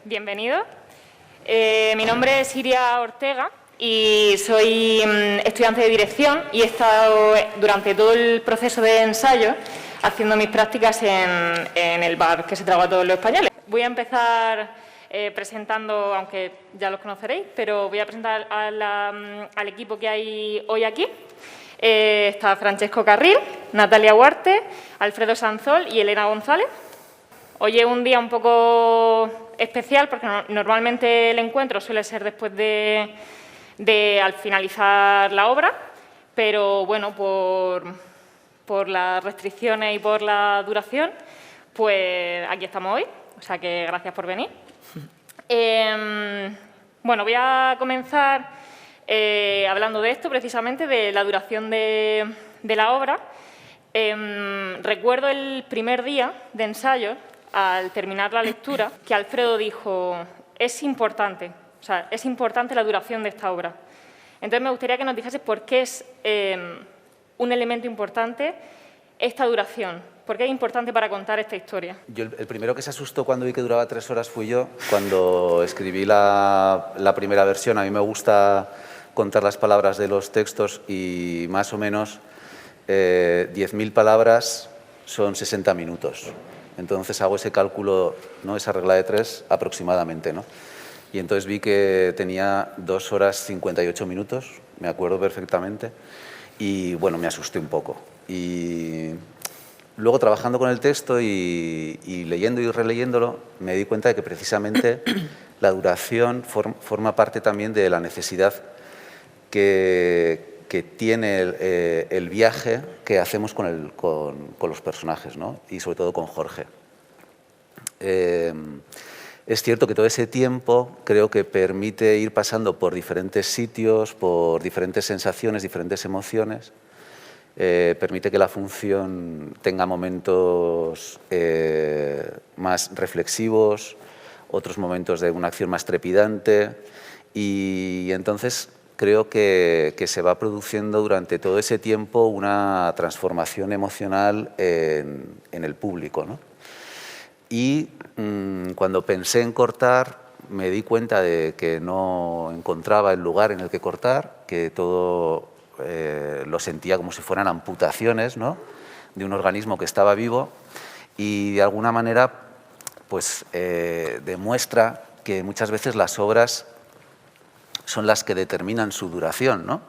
bienvenidos. Mi nombre es Iria Ortega y soy estudiante de dirección y he estado durante todo el proceso de ensayo haciendo mis prácticas en el bar que se traga a todos los españoles. Voy a empezar presentando, aunque ya los conoceréis, pero voy a presentar al equipo que hay hoy aquí. Está Francesco Carril, Natalia Huarte, Alfredo Sanzol y Elena González. Hoy es un día un poco especial porque normalmente el encuentro suele ser después al finalizar la obra, pero bueno, por las restricciones y por la duración, pues aquí estamos hoy, o sea que gracias por venir. Bueno, voy a comenzar hablando de esto, precisamente, de la duración de la obra. Recuerdo el primer día de ensayo, al terminar la lectura, que Alfredo dijo, es importante la duración de esta obra. Entonces, me gustaría que nos dijeses por qué es un elemento importante esta duración. ¿Por qué es importante para contar esta historia? El primero que se asustó cuando vi que duraba 3 horas fui yo, cuando escribí la primera versión. A mí me gusta contar las palabras de los textos y más o menos 10.000 palabras son 60 minutos. Entonces hago ese cálculo, ¿no? Esa regla de 3 aproximadamente, ¿no? Y entonces vi que tenía 2 horas 58 minutos, me acuerdo perfectamente, y bueno, me asusté un poco. Y luego, trabajando con el texto y leyendo y releyéndolo, me di cuenta de que precisamente la duración forma parte también de la necesidad que tiene el viaje que hacemos con los personajes, ¿no? Y sobre todo con Jorge. Es cierto que todo ese tiempo creo que permite ir pasando por diferentes sitios, por diferentes sensaciones, diferentes emociones. Permite que la función tenga momentos más reflexivos, otros momentos de una acción más trepidante, y entonces creo que se va produciendo durante todo ese tiempo una transformación emocional en el público, ¿no? Y cuando pensé en cortar, me di cuenta de que no encontraba el lugar en el que cortar, que todo lo sentía como si fueran amputaciones, ¿no?, de un organismo que estaba vivo, y de alguna manera pues, demuestra que muchas veces las obras son las que determinan su duración, ¿no?,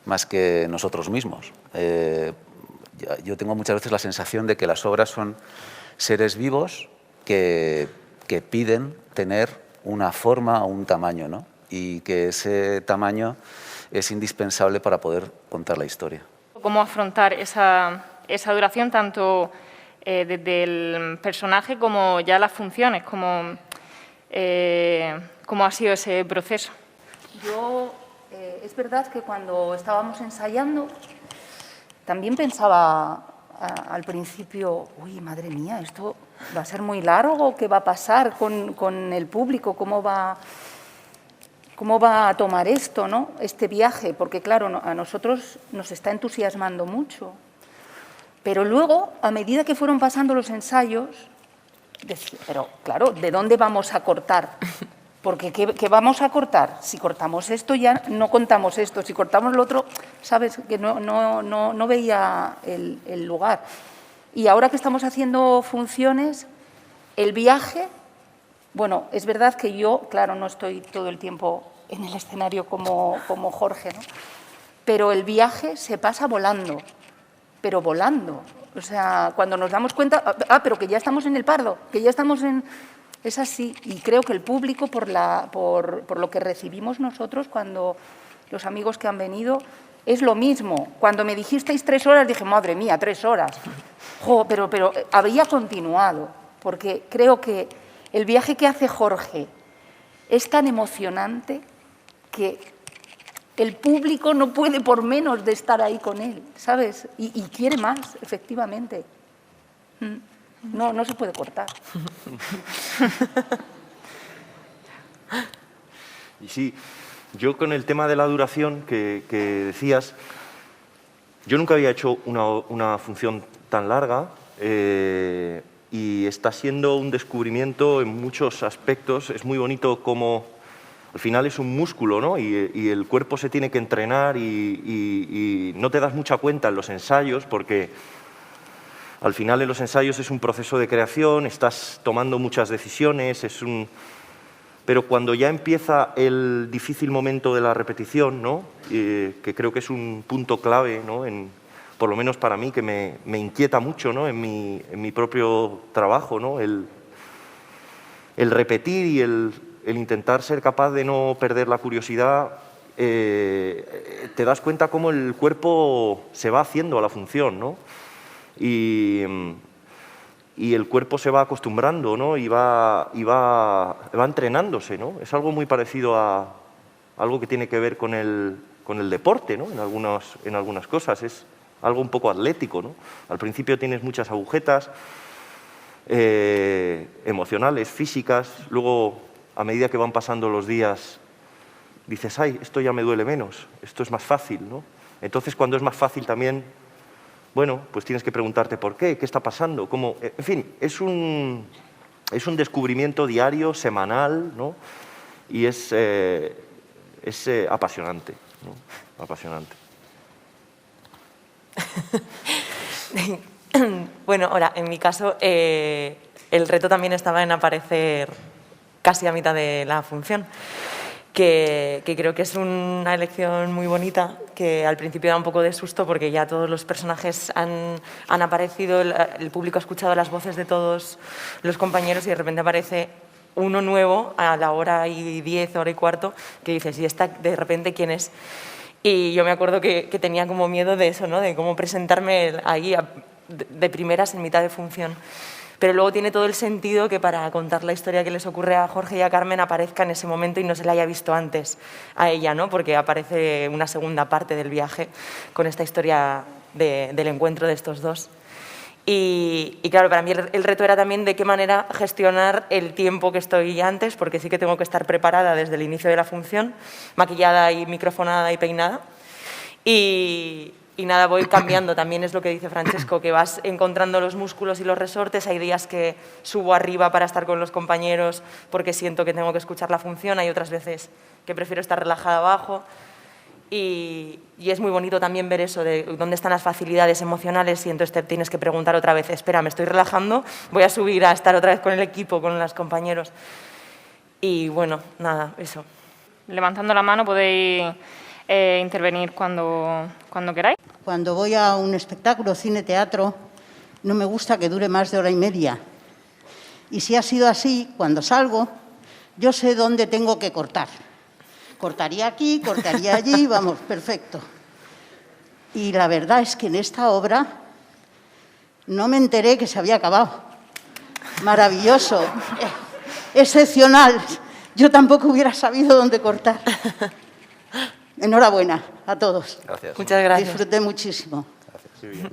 más que nosotros mismos. Yo tengo muchas veces la sensación de que las obras son seres vivos que piden tener una forma o un tamaño, ¿no?, y que ese tamaño es indispensable para poder contar la historia. ¿Cómo afrontar esa duración, tanto desde el personaje como ya las funciones? ¿Cómo ha sido ese proceso? Yo, es verdad que cuando estábamos ensayando, también pensaba al principio, uy, madre mía, esto va a ser muy largo, ¿qué va a pasar con el público? ¿Cómo va a tomar esto, ¿no?, este viaje? Porque, claro, a nosotros nos está entusiasmando mucho. Pero luego, a medida que fueron pasando los ensayos, decía, pero claro, ¿de dónde vamos a cortar? Porque ¿qué vamos a cortar? Si cortamos esto ya no contamos esto, si cortamos lo otro, sabes, que no veía el lugar. Y ahora que estamos haciendo funciones, el viaje, bueno, es verdad que yo, claro, no estoy todo el tiempo en el escenario como Jorge, ¿no?, pero el viaje se pasa volando, pero volando. O sea, cuando nos damos cuenta, pero que ya estamos en el Pardo, que ya estamos en... Es así, y creo que el público, por lo que recibimos nosotros, cuando los amigos que han venido, es lo mismo. Cuando me dijisteis 3 horas, dije, madre mía, 3 horas. Jo, pero habría continuado, porque creo que el viaje que hace Jorge es tan emocionante que el público no puede por menos de estar ahí con él, ¿sabes? Y quiere más, efectivamente. No se puede cortar. Y sí, yo con el tema de la duración que decías, yo nunca había hecho una función tan larga. y está siendo un descubrimiento en muchos aspectos. Es muy bonito como al final es un músculo, ¿no? Y el cuerpo se tiene que entrenar y no te das mucha cuenta en los ensayos porque al final en los ensayos es un proceso de creación, estás tomando muchas decisiones, pero cuando ya empieza el difícil momento de la repetición, ¿no? Que creo que es un punto clave, ¿no? Por lo menos para mí, que me inquieta mucho, ¿no? en mi propio trabajo, ¿no? El repetir y el intentar ser capaz de no perder la curiosidad, te das cuenta cómo el cuerpo se va haciendo a la función, ¿no? Y el cuerpo se va acostumbrando, ¿no? y va entrenándose, ¿no? Es algo muy parecido a algo que tiene que ver con el deporte, ¿no? En algunas cosas. Es algo un poco atlético, ¿no? Al principio tienes muchas agujetas emocionales, físicas, luego a medida que van pasando los días dices, ay, esto ya me duele menos, esto es más fácil, ¿no? Entonces cuando es más fácil también, bueno, pues tienes que preguntarte por qué está pasando, cómo, en fin, es un descubrimiento diario, semanal, ¿no? Y es apasionante, ¿no? Apasionante. Bueno, ahora, en mi caso, el reto también estaba en aparecer casi a mitad de la función, que creo que es una elección muy bonita, que al principio da un poco de susto porque ya todos los personajes han aparecido, el público ha escuchado las voces de todos los compañeros y de repente aparece uno nuevo a la hora y 10, hora y cuarto, que dices, ¿y esta de repente quién es? Y yo me acuerdo que tenía como miedo de eso, ¿no? De cómo presentarme ahí de primeras en mitad de función. Pero luego tiene todo el sentido que para contar la historia que les ocurre a Jorge y a Carmen aparezca en ese momento y no se la haya visto antes a ella, ¿no? Porque aparece una segunda parte del viaje con esta historia del encuentro de estos dos. Y claro, para mí el reto era también de qué manera gestionar el tiempo que estoy antes, porque sí que tengo que estar preparada desde el inicio de la función, maquillada y microfonada y peinada. Y nada, voy cambiando, también es lo que dice Francesco, que vas encontrando los músculos y los resortes. Hay días que subo arriba para estar con los compañeros porque siento que tengo que escuchar la función, hay otras veces que prefiero estar relajada abajo. Y es muy bonito también ver eso, de dónde están las facilidades emocionales y entonces te tienes que preguntar otra vez, espera, me estoy relajando, voy a subir a estar otra vez con el equipo, con los compañeros. Y bueno, nada, eso. Levantando la mano podéis intervenir cuando queráis. Cuando voy a un espectáculo, cine, teatro, no me gusta que dure más de hora y media. Y si ha sido así, cuando salgo, yo sé dónde tengo que cortar. Cortaría aquí, cortaría allí, vamos, perfecto. Y la verdad es que en esta obra no me enteré que se había acabado. Maravilloso, excepcional. Yo tampoco hubiera sabido dónde cortar. Enhorabuena a todos. Gracias. Muchas gracias. Disfruté muchísimo. Gracias. Sí, bien.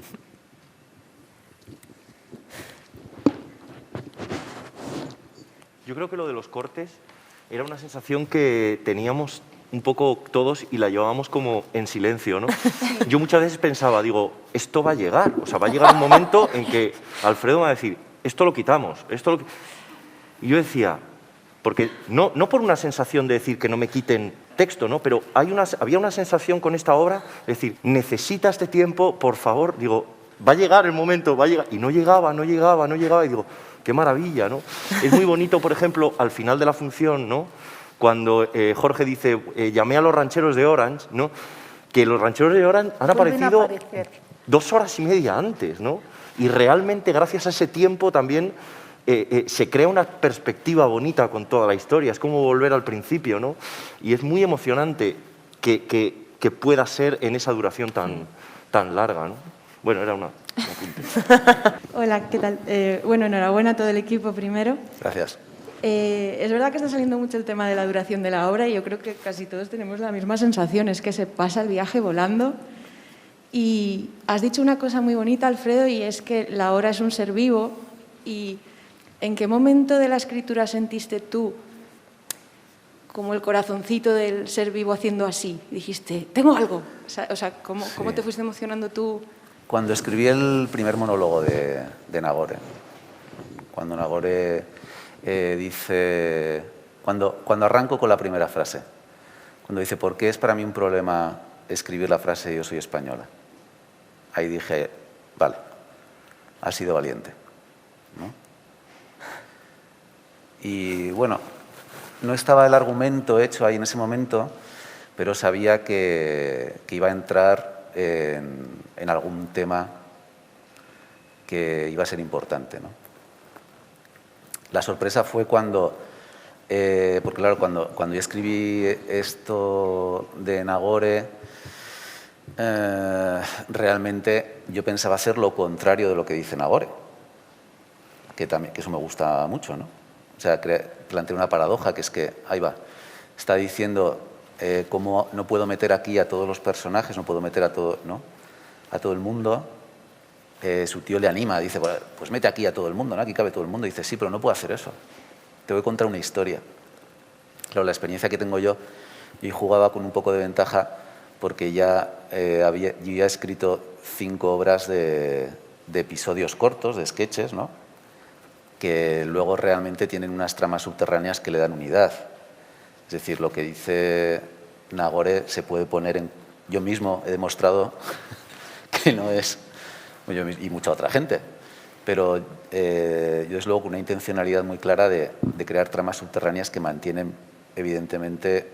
Yo creo que lo de los cortes era una sensación que teníamos un poco todos y la llevábamos como en silencio, ¿no? Yo muchas veces pensaba, digo, esto va a llegar, o sea, va a llegar un momento en que Alfredo va a decir, esto lo quitamos, Y yo decía, porque no por una sensación de decir que no me quiten texto, ¿no? Pero había una sensación con esta obra, es decir, necesita este tiempo, por favor, digo, va a llegar el momento, va a llegar, y no llegaba, y digo, qué maravilla, ¿no? Es muy bonito, por ejemplo, al final de la función, ¿no? Cuando Jorge dice, llamé a los rancheros de Orange, ¿no? Que los rancheros de Orange han aparecido 2 horas y media antes, ¿no? Y realmente, gracias a ese tiempo, también se crea una perspectiva bonita con toda la historia. Es como volver al principio, ¿no? Y es muy emocionante que pueda ser en esa duración tan larga, ¿no? Bueno, era una apunte. Hola, ¿qué tal? Bueno, enhorabuena a todo el equipo primero. Gracias. Es verdad que está saliendo mucho el tema de la duración de la obra y yo creo que casi todos tenemos la misma sensación, es que se pasa el viaje volando. Y has dicho una cosa muy bonita, Alfredo, y es que la obra es un ser vivo. ¿Y en qué momento de la escritura sentiste tú como el corazoncito del ser vivo haciendo así? Dijiste, tengo algo. O sea, ¿cómo te fuiste emocionando tú? Cuando escribí el primer monólogo de Nagore, cuando Nagore dice, cuando arranco con la primera frase, cuando dice, ¿por qué es para mí un problema escribir la frase yo soy española? Ahí dije, vale, has sido valiente, ¿no? Y bueno, no estaba el argumento hecho ahí en ese momento, pero sabía que iba a entrar en algún tema que iba a ser importante, ¿no? La sorpresa fue cuando, porque claro, cuando yo escribí esto de Nagore, realmente yo pensaba hacer lo contrario de lo que dice Nagore, que eso me gusta mucho, ¿no? O sea, planteé una paradoja, que es que, ahí va, está diciendo cómo no puedo meter aquí a todos los personajes, no puedo meter a todo, ¿no?, a todo el mundo. Su tío le anima, dice, pues mete aquí a todo el mundo, ¿no? Aquí cabe todo el mundo. Y dice, sí, pero no puedo hacer eso. Te voy a contar una historia. Claro, la experiencia que tengo yo jugaba con un poco de ventaja porque yo ya he escrito 5 obras de episodios cortos, de sketches, ¿no?, que luego realmente tienen unas tramas subterráneas que le dan unidad. Es decir, lo que dice Nagore se puede poner en... Yo mismo he demostrado que no es... y mucha otra gente, pero yo desde luego con una intencionalidad muy clara de crear tramas subterráneas que mantienen, evidentemente,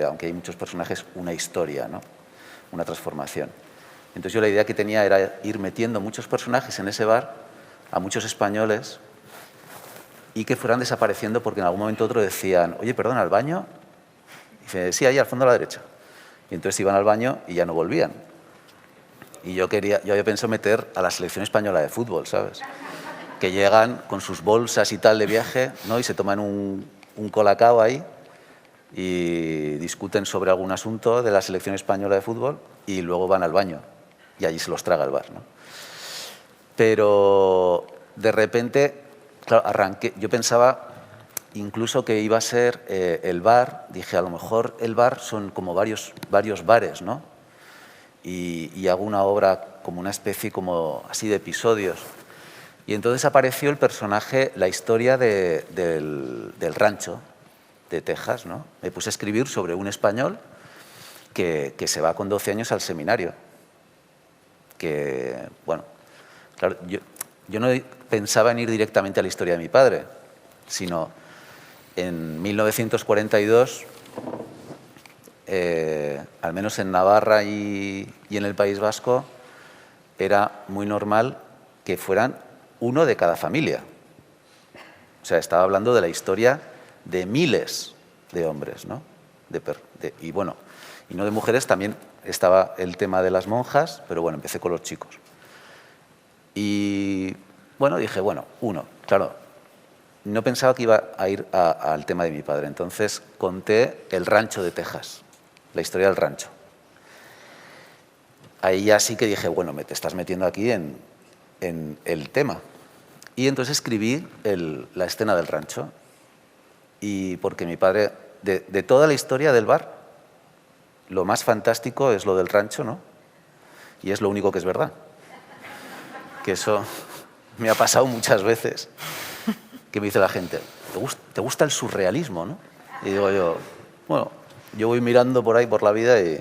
aunque hay muchos personajes, una historia, ¿no?, una transformación. Entonces yo la idea que tenía era ir metiendo muchos personajes en ese bar, a muchos españoles, y que fueran desapareciendo porque en algún momento u otro decían, oye, perdona, ¿al baño? Y dice, sí, ahí al fondo a la derecha. Y entonces iban al baño y ya no volvían. Y yo había pensado meter a la selección española de fútbol, ¿sabes? Que llegan con sus bolsas y tal de viaje, ¿no?, y se toman un colacao ahí y discuten sobre algún asunto de la selección española de fútbol y luego van al baño y allí se los traga el bar, ¿no? Pero de repente, claro, arranqué, yo pensaba incluso que iba a ser el bar, dije, a lo mejor el bar son como varios bares, ¿no? Y hago una obra como una especie como así de episodios. Y entonces apareció el personaje, la historia del rancho de Texas, ¿no? Me puse a escribir sobre un español que se va con 12 años al seminario. Que, bueno, claro, yo no pensaba en ir directamente a la historia de mi padre, sino en 1942... al menos en Navarra y en el País Vasco, era muy normal que fueran uno de cada familia. O sea, estaba hablando de la historia de miles de hombres, ¿no? Y bueno, y no de mujeres, también estaba el tema de las monjas, pero bueno, empecé con los chicos. Y bueno, dije, bueno, uno, claro, no pensaba que iba a ir al tema de mi padre, entonces conté el rancho de Texas. La historia del rancho. Ahí ya sí que dije, bueno, te estás metiendo aquí en el tema. Y entonces escribí la escena del rancho. Y porque mi padre, de toda la historia del bar, lo más fantástico es lo del rancho, ¿no? Y es lo único que es verdad. Que eso me ha pasado muchas veces. Que me dice la gente, ¿te gusta el surrealismo, no? Y digo yo, bueno, yo voy mirando por ahí por la vida y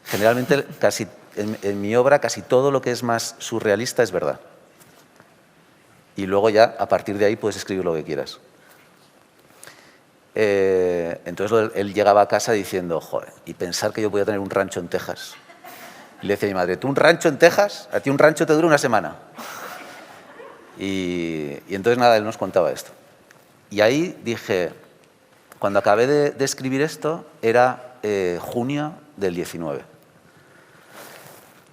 generalmente casi en mi obra casi todo lo que es más surrealista es verdad. Y luego ya a partir de ahí puedes escribir lo que quieras. Entonces él llegaba a casa diciendo, joder, y pensar que yo podía tener un rancho en Texas. Y le decía a mi madre, ¿tú un rancho en Texas? A ti un rancho te dura una semana. Y entonces nada, él nos contaba esto. Y ahí dije... Cuando acabé de escribir esto, era junio del 19.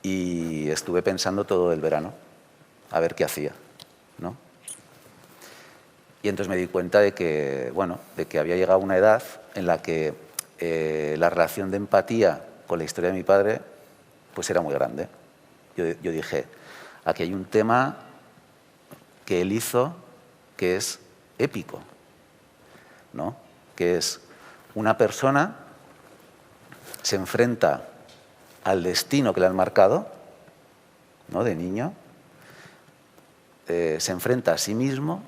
Y estuve pensando todo el verano, a ver qué hacía, ¿no? Y entonces me di cuenta de que, bueno, de que había llegado a una edad en la que la relación de empatía con la historia de mi padre, pues era muy grande. Yo dije, aquí hay un tema que él hizo que es épico, ¿no? Que es una persona se enfrenta al destino que le han marcado, ¿no?, de niño, se enfrenta a sí mismo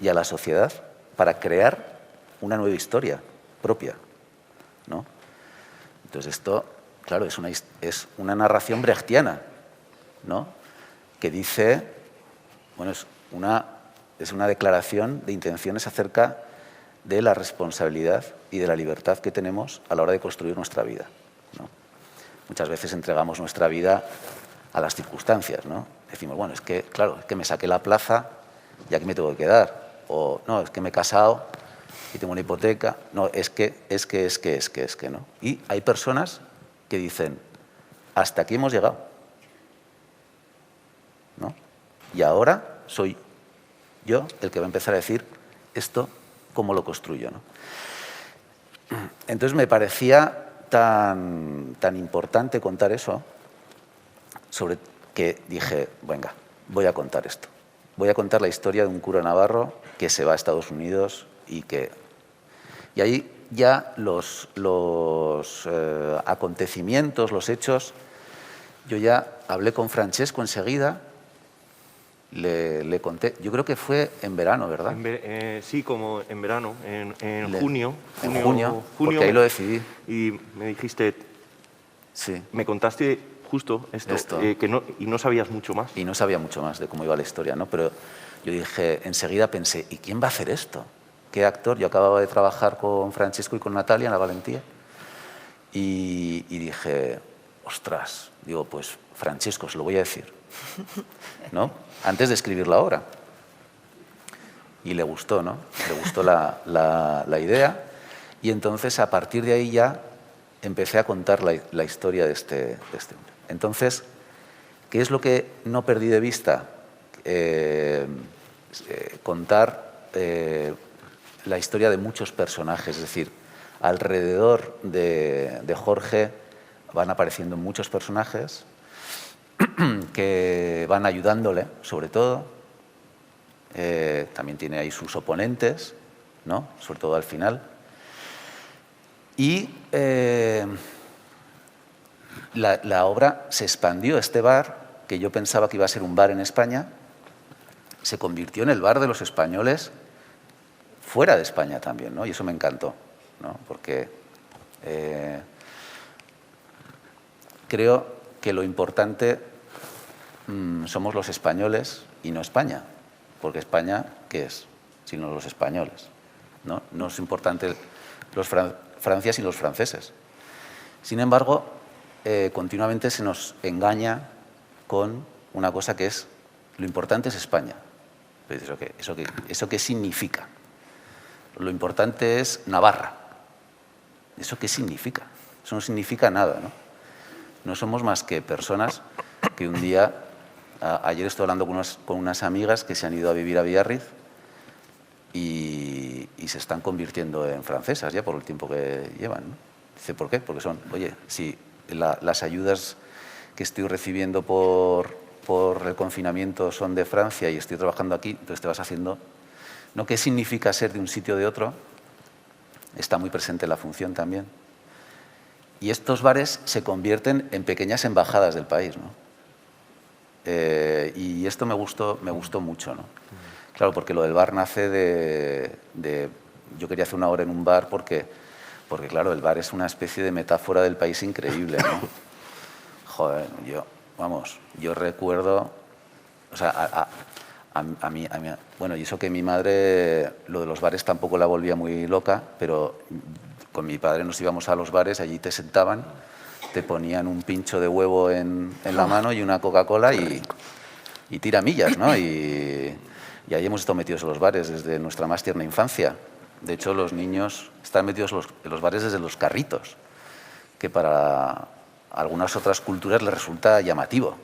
y a la sociedad para crear una nueva historia propia, ¿no? Entonces esto, claro, es una narración brechtiana, ¿no? Que dice, bueno, es una declaración de intenciones acerca de la responsabilidad y de la libertad que tenemos a la hora de construir nuestra vida, ¿no? Muchas veces entregamos nuestra vida a las circunstancias, ¿no? Decimos, bueno, es que, claro, es que me saqué la plaza y aquí me tengo que quedar. O, no, es que me he casado y tengo una hipoteca. No, es que, ¿no? Y hay personas que dicen, hasta aquí hemos llegado, ¿no? Y ahora soy yo el que va a empezar a decir esto, cómo lo construyo, ¿no? Entonces me parecía tan importante contar eso, sobre que dije, venga, voy a contar esto. Voy a contar la historia de un cura navarro que se va a Estados Unidos y ahí ya los acontecimientos, los hechos, yo ya hablé con Francesco enseguida, le conté, yo creo que fue en verano, ¿verdad? Sí, como en verano, en junio. En junio, porque ahí lo decidí. Y me dijiste, sí, me contaste justo esto. Y no sabías mucho más. Y no sabía mucho más de cómo iba la historia, ¿no? Pero yo dije, enseguida pensé, ¿y quién va a hacer esto? ¿Qué actor? Yo acababa de trabajar con Francesco y con Natalia en La Valentía y dije, ostras, digo, pues Francesco, se lo voy a decir, ¿no? Antes de escribir la obra. Y le gustó, ¿no? Le gustó la idea y entonces a partir de ahí ya empecé a contar la historia de este hombre. Entonces, ¿qué es lo que no perdí de vista? Contar la historia de muchos personajes, es decir, alrededor de Jorge van apareciendo muchos personajes que van ayudándole, sobre todo. También tiene ahí sus oponentes, ¿no? Sobre todo al final. Y la obra se expandió. Este bar, que yo pensaba que iba a ser un bar en España, se convirtió en el bar de los españoles fuera de España también, ¿no? Y eso me encantó, ¿no? Porque creo que lo importante somos los españoles y no España. Porque España, ¿qué es? Sino los españoles, ¿no? No es importante Francia sin los franceses. Sin embargo, continuamente se nos engaña con una cosa que es, lo importante es España. ¿Eso qué significa? Lo importante es Navarra. ¿Eso qué significa? Eso no significa nada, ¿no? No somos más que personas que un día... Ayer estoy hablando con unas amigas que se han ido a vivir a Biarritz y se están convirtiendo en francesas ya por el tiempo que llevan, ¿no? Dice, ¿por qué? Porque si las ayudas que estoy recibiendo por el confinamiento son de Francia y estoy trabajando aquí, entonces te vas haciendo... ¿No? ¿Qué significa ser de un sitio o de otro? Está muy presente la función también. Y estos bares se convierten en pequeñas embajadas del país, ¿no? Y esto me gustó mucho, ¿no? Claro, porque lo del bar nace de yo quería hacer una obra en un bar porque claro, el bar es una especie de metáfora del país increíble, ¿no? Joder, yo recuerdo, o sea, a mí, bueno, y eso que mi madre, lo de los bares tampoco la volvía muy loca, pero con mi padre nos íbamos a los bares, allí te sentaban, te ponían un pincho de huevo en la mano y una Coca-Cola y tiramillas, ¿no? Y ahí hemos estado metidos en los bares desde nuestra más tierna infancia. De hecho, los niños están metidos en los bares desde los carritos, que para algunas otras culturas les resulta llamativo,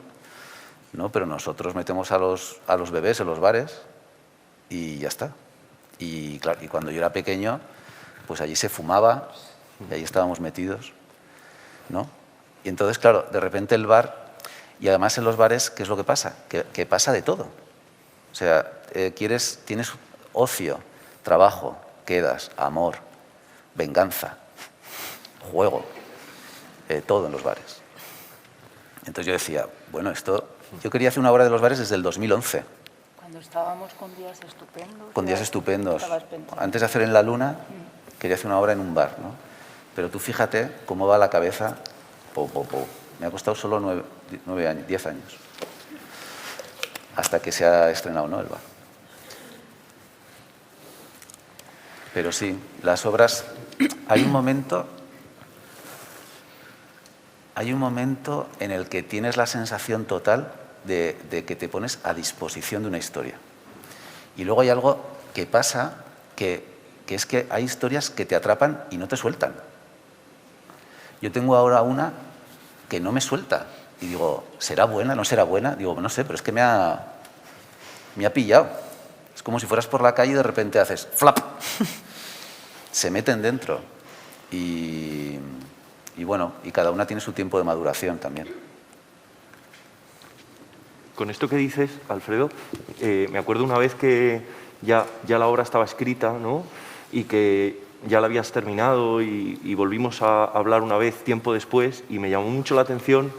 ¿no? Pero nosotros metemos a los bebés en los bares y ya está. Y, claro, y cuando yo era pequeño, pues allí se fumaba y ahí estábamos metidos, ¿no? Y entonces, claro, de repente el bar, y además en los bares, ¿qué es lo que pasa? Que pasa de todo. O sea, tienes ocio, trabajo, quedas, amor, venganza, juego, todo en los bares. Entonces yo decía, bueno, yo quería hacer una obra de los bares desde el 2011. Cuando estábamos con días estupendos. Con días estupendos. estabas pensando. Antes de hacer En la Luna, quería hacer una obra en un bar, ¿no? Pero tú fíjate cómo va la cabeza. Me ha costado solo 9 años, 10 años. Hasta que se ha estrenado, ¿no?, el bar. Pero sí, las obras... Hay un momento en el que tienes la sensación total de que te pones a disposición de una historia. Y luego hay algo que pasa, que es que hay historias que te atrapan y no te sueltan. Yo tengo ahora una que no me suelta. Y digo, ¿será buena? ¿No será buena? Digo, no sé, pero es que me ha pillado. Es como si fueras por la calle y de repente haces ¡flap! Se meten dentro. Y bueno, y cada una tiene su tiempo de maduración también. Con esto que dices, Alfredo, me acuerdo una vez que ya la obra estaba escrita, ¿no?, y que ya la habías terminado y volvimos a hablar una vez tiempo después y me llamó mucho la atención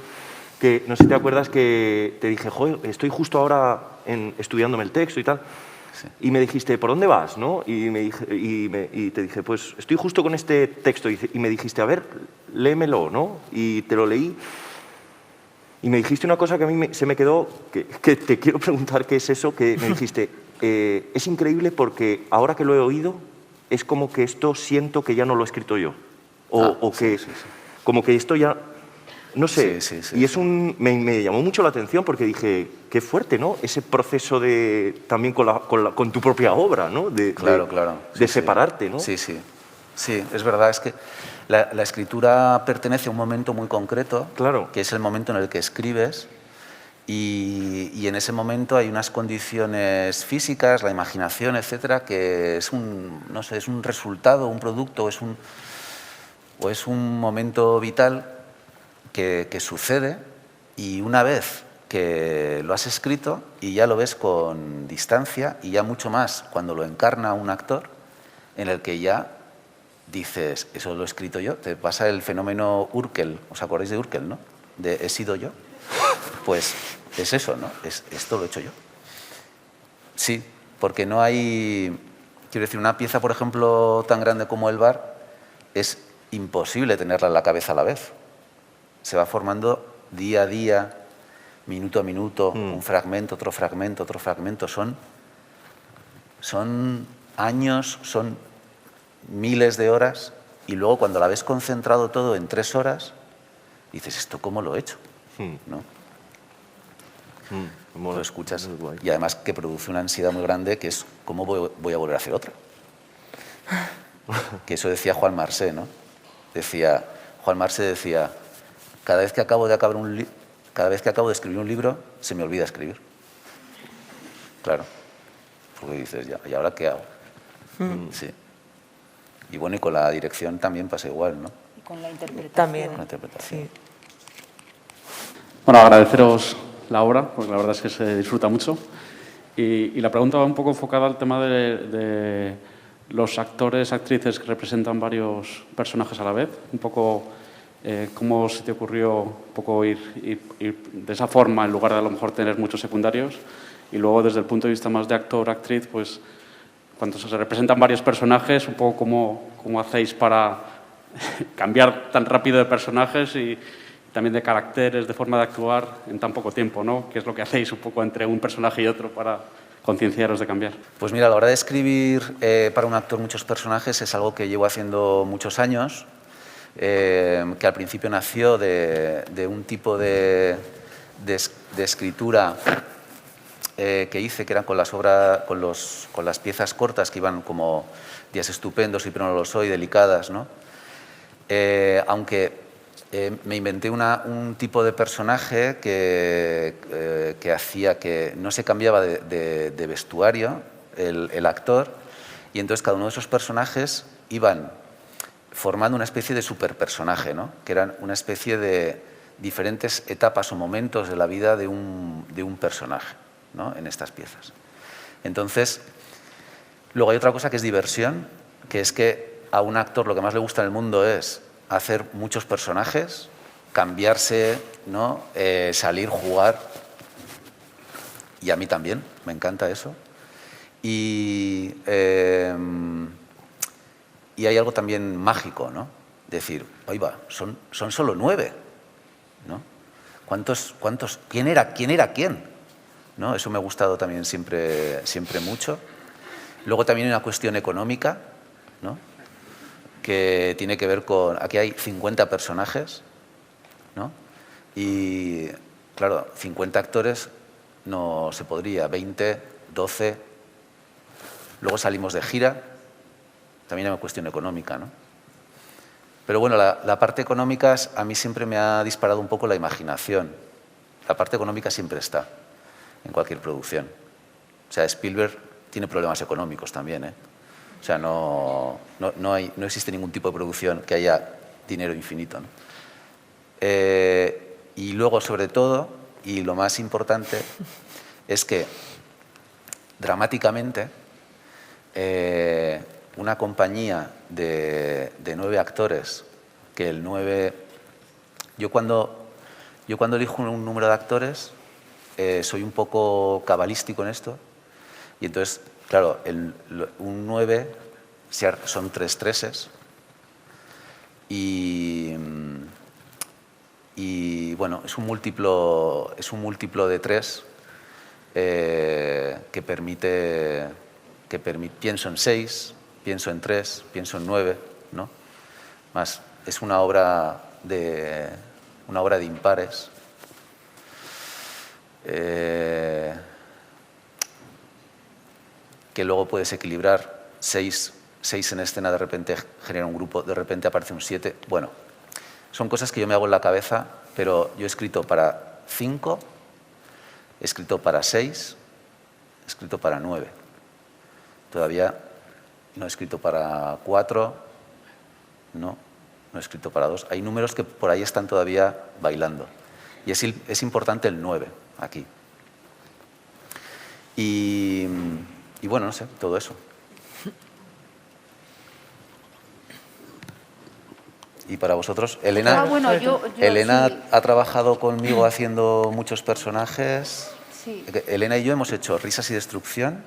que, no sé si te acuerdas, que te dije, joder, estoy justo ahora estudiándome el texto y tal. Sí. Y me dijiste, ¿por dónde vas?, ¿no? Y te dije, pues estoy justo con este texto. Y me dijiste, a ver, léemelo, ¿no? Y te lo leí. Y me dijiste una cosa que a mí se me quedó, que te quiero preguntar qué es eso, que me dijiste, es increíble porque ahora que lo he oído, es como que esto siento que ya no lo he escrito yo. O que sí. Como que esto ya... No sé, sí, y es me llamó mucho la atención porque dije, qué fuerte, ¿no? Ese proceso también con tu propia obra, ¿no? Claro. De separarte, ¿no? Sí, es verdad, es que la escritura pertenece a un momento muy concreto, claro, que es el momento en el que escribes, y en ese momento hay unas condiciones físicas, la imaginación, etcétera, que es no sé, es un resultado, un producto, o es un momento vital que sucede, y una vez que lo has escrito y ya lo ves con distancia, y ya mucho más cuando lo encarna un actor, en el que ya dices, eso lo he escrito yo, te pasa el fenómeno Urkel, ¿os acordáis de Urkel, no? De he sido yo. Pues es eso, ¿no? Esto lo he hecho yo. Sí, porque no hay... Quiero decir, una pieza, por ejemplo, tan grande como el bar, es imposible tenerla en la cabeza a la vez. Se va formando día a día, minuto a minuto, un fragmento, otro fragmento, otro fragmento. Son años, son miles de horas, y luego cuando la ves concentrado todo en 3 horas, dices, ¿esto cómo lo he hecho? ¿No? Lo escuchas, y además que produce una ansiedad muy grande, que es ¿cómo voy a volver a hacer otra? Que eso decía Juan Marsé, ¿no? Juan Marsé decía, cada vez que acabo de escribir un libro, se me olvida escribir. Claro, porque dices, ya, ¿y ahora qué hago? Sí. Y bueno, y con la dirección también pasa igual, ¿no? Y con la interpretación. También. Con la interpretación. Sí. Bueno, agradeceros la obra, porque la verdad es que se disfruta mucho. Y la pregunta va un poco enfocada al tema de los actores, actrices que representan varios personajes a la vez. Un poco cómo se te ocurrió un poco ir de esa forma en lugar de a lo mejor tener muchos secundarios. Y luego desde el punto de vista más de actor, actriz, pues cuando se representan varios personajes, un poco cómo hacéis para cambiar tan rápido de personajes y también de caracteres, de forma de actuar en tan poco tiempo, ¿no? ¿Qué es lo que hacéis un poco entre un personaje y otro para concienciaros de cambiar? Pues mira, a la hora de escribir para un actor muchos personajes es algo que llevo haciendo muchos años, que al principio nació de un tipo de escritura que hice, que eran con las piezas cortas que iban como Días estupendos y Pero no lo soy, delicadas, ¿no? Aunque me inventé un tipo de personaje que hacía que no se cambiaba de vestuario el actor, y entonces cada uno de esos personajes iban formando una especie de superpersonaje, ¿no? Que eran una especie de diferentes etapas o momentos de la vida de un personaje, ¿no? En estas piezas. Entonces, luego hay otra cosa que es diversión, que es que a un actor lo que más le gusta en el mundo es hacer muchos personajes, cambiarse, ¿no? Salir, jugar. y a mí también, me encanta eso. Y hay algo también mágico, ¿no? Decir, oiga, son solo 9, ¿no? ¿Quién era quién? ¿No? Eso me ha gustado también siempre mucho. Luego también hay una cuestión económica, ¿no? Que tiene que ver con... Aquí hay 50 personajes, ¿no? Y, claro, 50 actores no se podría, 20, 12... Luego salimos de gira, también hay una cuestión económica, ¿no? Pero bueno, la parte económica a mí siempre me ha disparado un poco la imaginación. La parte económica siempre está en cualquier producción. O sea, Spielberg tiene problemas económicos también, ¿eh? O sea, no existe ningún tipo de producción que haya dinero infinito, ¿no? Y luego, sobre todo, y lo más importante, es que dramáticamente una compañía de 9 actores, que el 9... Yo cuando elijo un número de actores soy un poco cabalístico en esto, y entonces, claro, un 9 son 3 treses, y bueno, es un múltiplo de 3 que permite, pienso en 6, pienso en 3, pienso en 9, ¿no? Más, es una obra de impares. Que luego puedes equilibrar, 6 en escena, de repente genera un grupo, de repente aparece un 7. Bueno, son cosas que yo me hago en la cabeza, pero yo he escrito para 5, he escrito para 6, he escrito para 9. Todavía no he escrito para 4, no he escrito para 2. Hay números que por ahí están todavía bailando. Y es importante el 9 aquí. Y bueno, no sé, todo eso. Y para vosotros, Elena, bueno, yo Elena sí. ha trabajado conmigo haciendo muchos personajes. Sí. Elena y yo hemos hecho Risas y Destrucción.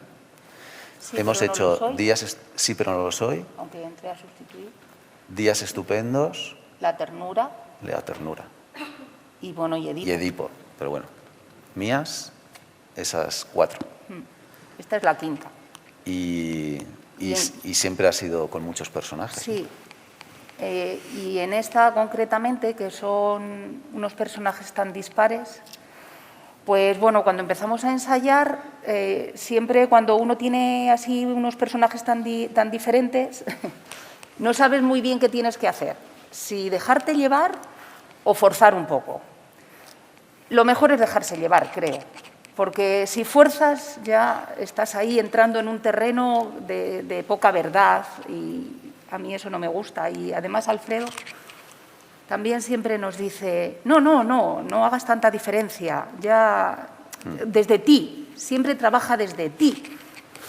Sí, Hemos pero no hecho lo soy, Días... Sí, pero no lo soy. aunque entré a sustituir. Días Estupendos. La ternura La Ternura. y bueno, y Edipo. Y Edipo. Pero bueno, mías, esas 4. Esta es la quinta. Y Bien. siempre ha sido con muchos personajes. Sí. Y en esta concretamente, que son unos personajes tan dispares, pues bueno, cuando empezamos a ensayar, siempre cuando uno tiene así unos personajes tan diferentes, no sabes muy bien qué tienes que hacer, si dejarte llevar o forzar un poco. Lo mejor es dejarse llevar, creo, porque si fuerzas ya estás ahí entrando en un terreno de poca verdad y a mí eso no me gusta. Y además Alfredo también siempre nos dice, no hagas tanta diferencia, ya desde ti, siempre trabaja desde ti.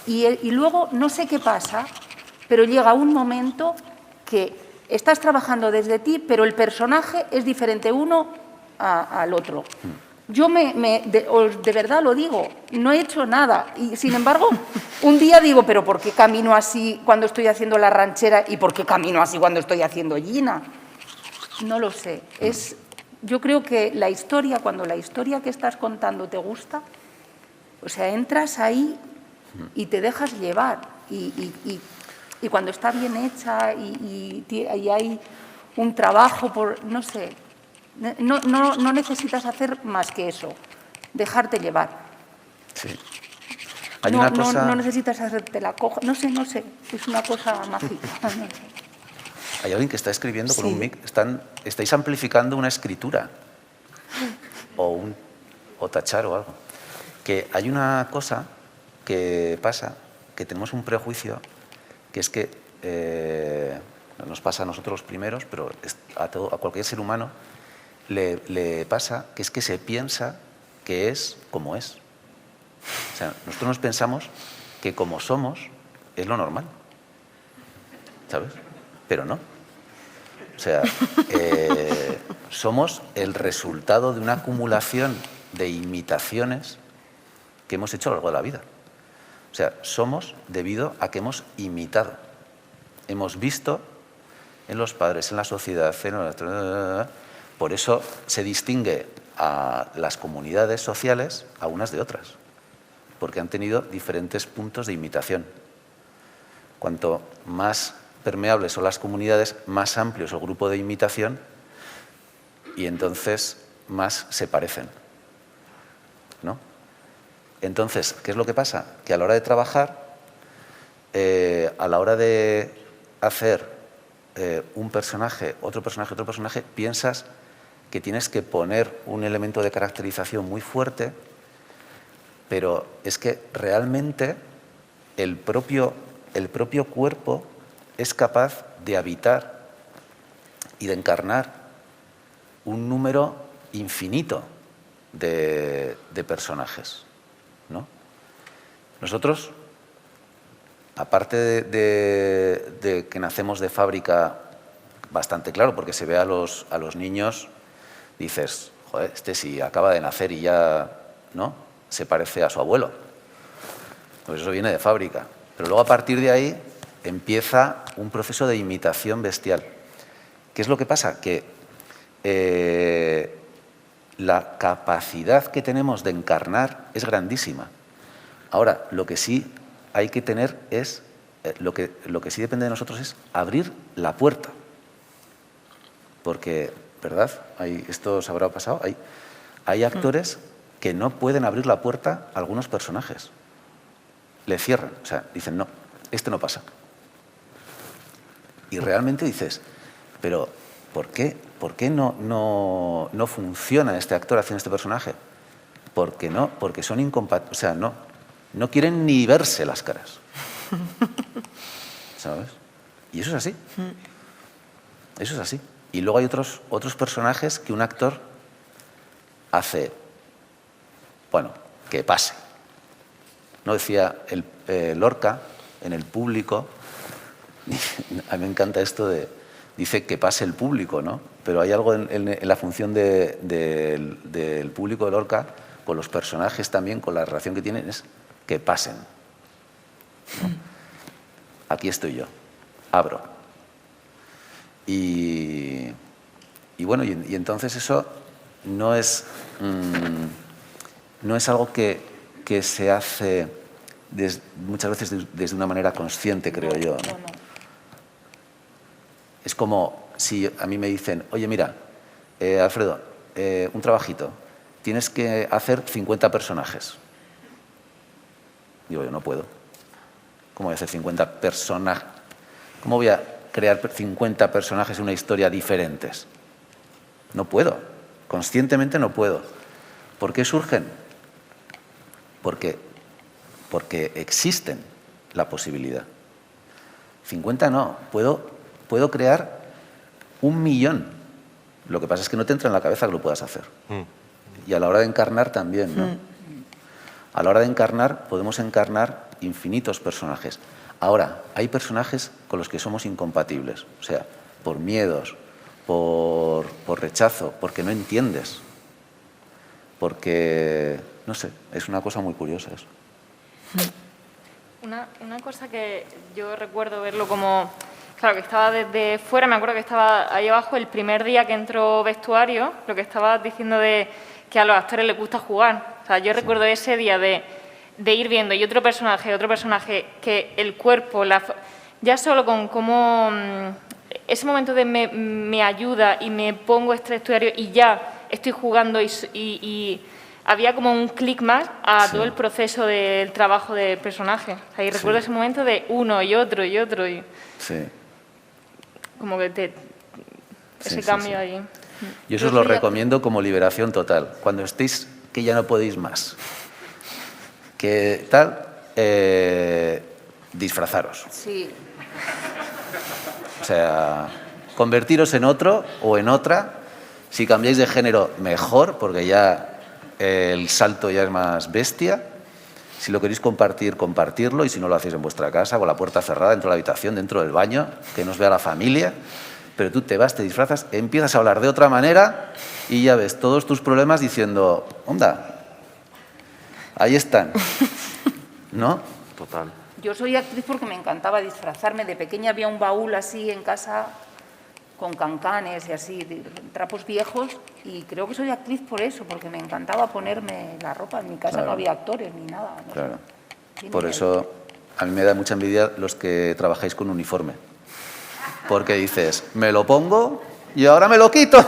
Y luego no sé qué pasa, pero llega un momento que estás trabajando desde ti, pero el personaje es diferente uno al otro. Yo de verdad lo digo, no he hecho nada y sin embargo un día digo, pero ¿por qué camino así cuando estoy haciendo La Ranchera y por qué camino así cuando estoy haciendo Gina? No lo sé. Yo creo que la historia, cuando la historia que estás contando te gusta, o sea, entras ahí y te dejas llevar y cuando está bien hecha y hay un trabajo por, no sé. No necesitas hacer más que eso, dejarte llevar. Sí. Hay una cosa... no necesitas hacerte la coja, no sé, es una cosa mágica. Hay alguien que está escribiendo con un mic, estáis amplificando una escritura o tachar o algo. Que hay una cosa que pasa, que tenemos un prejuicio, que es que nos pasa a nosotros los primeros, pero a cualquier ser humano, le pasa que es que se piensa que es como es. O sea, nosotros nos pensamos que como somos es lo normal, ¿sabes? Pero no. O sea, somos el resultado de una acumulación de imitaciones que hemos hecho a lo largo de la vida. O sea, somos debido a que hemos imitado. Hemos visto en los padres, en la sociedad, por eso se distingue a las comunidades sociales a unas de otras, porque han tenido diferentes puntos de imitación. Cuanto más permeables son las comunidades, más amplio es el grupo de imitación y entonces más se parecen, ¿no? Entonces, ¿qué es lo que pasa? Que a la hora de trabajar, a la hora de hacer un personaje, otro personaje, piensas que tienes que poner un elemento de caracterización muy fuerte, pero es que realmente el propio cuerpo es capaz de habitar y de encarnar un número infinito de personajes, ¿no? Nosotros, aparte de que nacemos de fábrica bastante claro, porque se ve a los niños, dices, joder, este si acaba de nacer y ya, ¿no?, se parece a su abuelo. Pues eso viene de fábrica. Pero luego a partir de ahí empieza un proceso de imitación bestial. ¿Qué es lo que pasa? Que la capacidad que tenemos de encarnar es grandísima. Ahora, lo que sí hay que tener es, lo que sí depende de nosotros es abrir la puerta. Porque, ¿verdad? Esto os habrá pasado. Hay actores que no pueden abrir la puerta a algunos personajes. Le cierran, o sea, dicen, no, este no pasa. Y realmente dices, pero ¿por qué no funciona este actor haciendo este personaje? Porque son incompatibles, o sea, no quieren ni verse las caras. ¿Sabes? Y eso es así. Eso es así. Y luego hay otros personajes que un actor hace, bueno, que pase. ¿No? Decía Lorca en El público, a mí me encanta esto dice que pase el público, ¿no? Pero hay algo en la función del público de Lorca, con los personajes también, con la relación que tienen, es que pasen, ¿no? Aquí estoy yo, abro. Y bueno, y entonces eso no es algo que se hace muchas veces desde una manera consciente, creo yo, ¿no? Es como si a mí me dicen, oye, mira, Alfredo, un trabajito, tienes que hacer 50 personajes. Digo, yo no puedo. ¿Cómo voy a hacer 50 personajes? ¿Cómo voy a crear 50 personajes en una historia diferentes? No puedo. Conscientemente no puedo. ¿Por qué surgen? Porque existen la posibilidad. 50 no. Puedo crear 1.000.000. Lo que pasa es que no te entra en la cabeza que lo puedas hacer. Y a la hora de encarnar también, ¿no? A la hora de encarnar, podemos encarnar infinitos personajes. Ahora, hay personajes con los que somos incompatibles. O sea, por miedos, por rechazo, porque no entiendes. Porque, no sé, es una cosa muy curiosa eso. Una cosa que yo recuerdo verlo como... Claro, que estaba desde fuera, me acuerdo que estaba ahí abajo el primer día que entró vestuario, lo que estabas diciendo de que a los actores les gusta jugar. O sea, yo recuerdo ese día de ir viendo y otro personaje, que el cuerpo, ya solo con cómo ese momento de me ayuda y me pongo este vestuario y ya estoy jugando y había como un clic más a todo el proceso del trabajo del personaje. O sea, y recuerdo ese momento de uno y otro. Sí. Como que ese cambio ahí. Yo eso os lo recomiendo como liberación total. Cuando estéis que ya no podéis más. ¿Qué tal? Disfrazaros. Sí. O sea, convertiros en otro o en otra. Si cambiáis de género, mejor, porque ya el salto ya es más bestia. Si lo queréis compartir, compartirlo. Y si no lo hacéis en vuestra casa, con la puerta cerrada, dentro de la habitación, dentro del baño, que no os vea la familia. Pero tú te vas, te disfrazas, empiezas a hablar de otra manera y ya ves todos tus problemas diciendo, onda, ahí están, ¿no? Total. Yo soy actriz porque me encantaba disfrazarme. De pequeña había un baúl así en casa con cancanes y así, trapos viejos, y creo que soy actriz por eso, porque me encantaba ponerme la ropa. En mi casa no había actores ni nada. No Claro. sé. Por eso a mí me da mucha envidia los que trabajáis con uniforme. Porque dices, me lo pongo y ahora me lo quito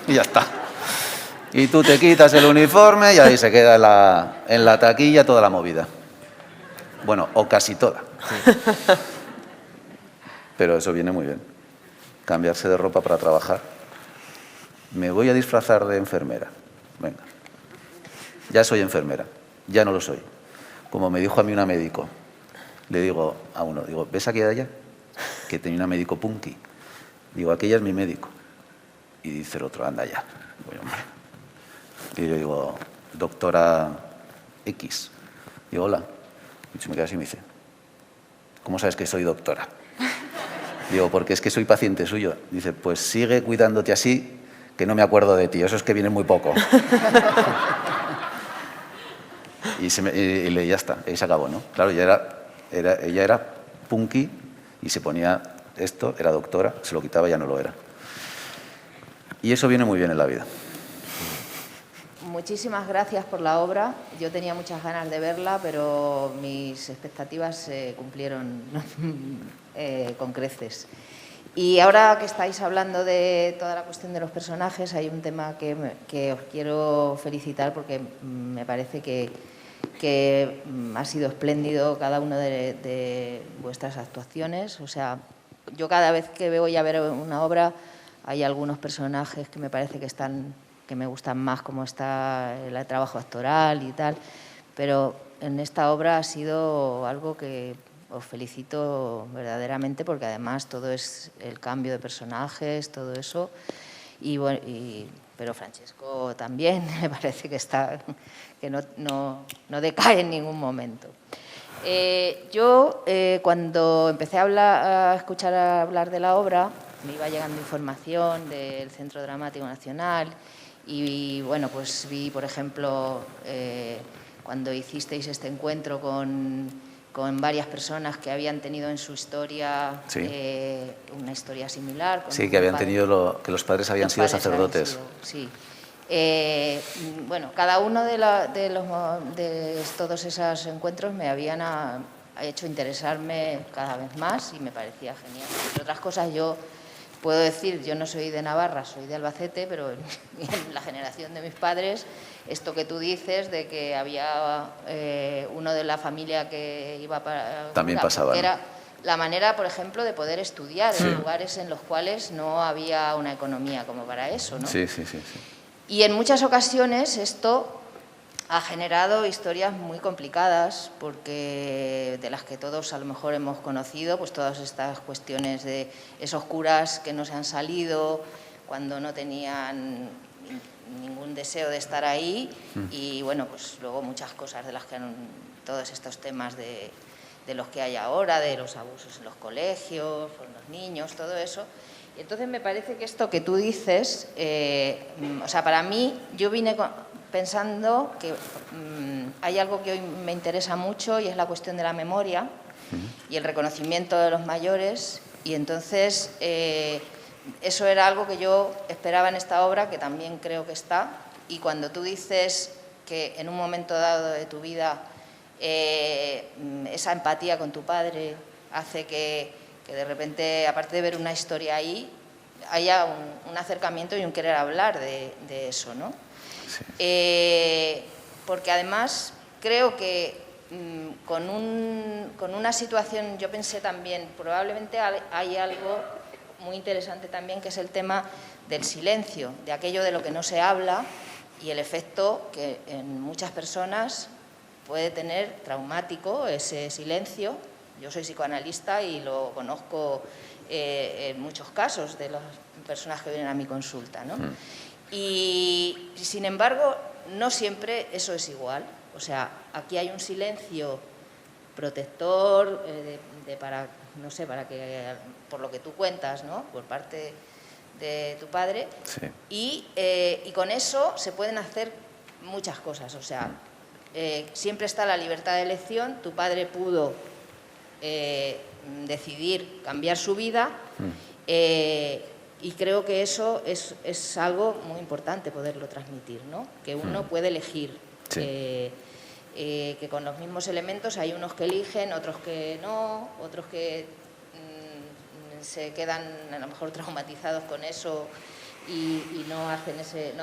y ya está. Y tú te quitas el uniforme y ahí se queda en la taquilla toda la movida. Bueno, o casi toda. Pero eso viene muy bien. Cambiarse de ropa para trabajar. Me voy a disfrazar de enfermera. Venga. Ya soy enfermera. Ya no lo soy. Como me dijo a mí una médico. Le digo a uno, digo, ¿ves aquella de allá? Que tenía una médico punky. Digo, aquella es mi médico. Y dice el otro, anda ya. Digo, hombre. Y yo digo, doctora X. Digo, hola. Y se me queda así y me dice, ¿cómo sabes que soy doctora? Digo, porque es que soy paciente suyo. Dice, pues sigue cuidándote así, que no me acuerdo de ti. Eso es que viene muy poco. Y ya está, ahí se acabó, ¿no? Claro, ella era punky y se ponía esto, era doctora, se lo quitaba, ya no lo era. Y eso viene muy bien en la vida. Muchísimas gracias por la obra. Yo tenía muchas ganas de verla, pero mis expectativas se cumplieron con creces. Y ahora que estáis hablando de toda la cuestión de los personajes, hay un tema que os quiero felicitar porque me parece que ha sido espléndido cada una de vuestras actuaciones. O sea, yo cada vez que voy a ver una obra hay algunos personajes que me parece que me gustan más, como está el trabajo actoral y tal, pero en esta obra ha sido algo que os felicito verdaderamente, porque además todo es el cambio de personajes, todo eso, pero Francesco también me parece que no decae en ningún momento. Yo cuando empecé a escuchar hablar de la obra, me iba llegando información del Centro Dramático Nacional y bueno, pues vi, por ejemplo, cuando hicisteis este encuentro con varias personas que habían tenido en su historia una historia similar. Sí, que habían tenido que los padres habían sido sacerdotes. Sí. Bueno, cada uno de todos esos encuentros me habían hecho interesarme cada vez más y me parecía genial. Entre otras cosas, yo puedo decir, yo no soy de Navarra, soy de Albacete, pero en la generación de mis padres, esto que tú dices de que había uno de la familia que iba para... También pasaba, ¿no? Era la manera, por ejemplo, de poder estudiar en lugares en los cuales no había una economía como para eso, ¿no? Sí. Y en muchas ocasiones esto ha generado historias muy complicadas, porque de las que todos a lo mejor hemos conocido, pues todas estas cuestiones de esos curas que no se han salido cuando no tenían ningún deseo de estar ahí y bueno, pues luego muchas cosas de las que todos estos temas de los que hay ahora, de los abusos en los colegios, con los niños, todo eso. Y entonces me parece que esto que tú dices, o sea, para mí, yo vine pensando que hay algo que hoy me interesa mucho y es la cuestión de la memoria y el reconocimiento de los mayores, y entonces eso era algo que yo esperaba en esta obra, que también creo que está, y cuando tú dices que en un momento dado de tu vida esa empatía con tu padre hace que de repente, aparte de ver una historia ahí, haya un acercamiento y un querer hablar de eso, ¿no? Sí. Porque además creo que con una situación, yo pensé también, probablemente hay algo muy interesante también, que es el tema del silencio, de aquello de lo que no se habla y el efecto que en muchas personas puede tener traumático ese silencio. Yo soy psicoanalista y lo conozco en muchos casos de las personas que vienen a mi consulta, ¿no? Y sin embargo, no siempre eso es igual. O sea, aquí hay un silencio protector para, no sé, para que, por lo que tú cuentas, ¿no? Por parte de tu padre. Sí. Y con eso se pueden hacer muchas cosas. O sea, siempre está la libertad de elección. Tu padre pudo decidir cambiar su vida y creo que eso es algo muy importante poderlo transmitir, ¿no? Que uno puede elegir. Sí. Que con los mismos elementos hay unos que eligen, otros que no, otros que se quedan a lo mejor traumatizados con eso y no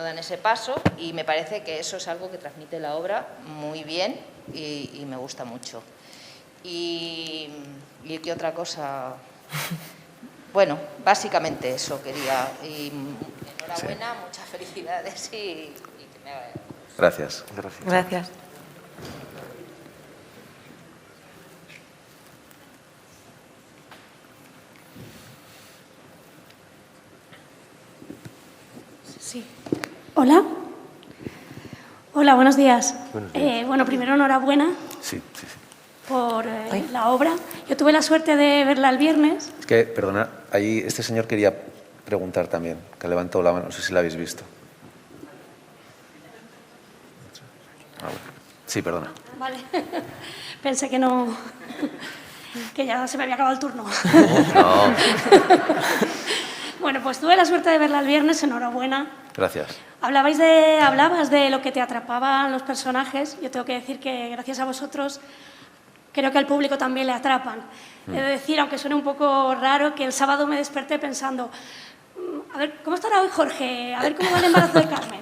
dan ese paso, y me parece que eso es algo que transmite la obra muy bien y me gusta mucho. ¿Y qué otra cosa? Bueno, básicamente eso quería. Y enhorabuena, muchas felicidades y que me vaya. Gracias. Gracias. Sí. Hola. Hola, buenos días. Bueno, primero enhorabuena por la obra. Yo tuve la suerte de verla el viernes. Es que, perdona, ahí este señor quería preguntar también, que levantó la mano, no sé si la habéis visto. Sí, perdona. Vale. Pensé que no, que ya se me había acabado el turno. No. Bueno, pues tuve la suerte de verla el viernes, enhorabuena. Gracias. Hablabas de lo que te atrapaban los personajes. Yo tengo que decir que gracias a vosotros creo que al público también le atrapan. He de decir, aunque suene un poco raro, que el sábado me desperté pensando, a ver, ¿cómo estará hoy Jorge? A ver cómo va el embarazo de Carmen.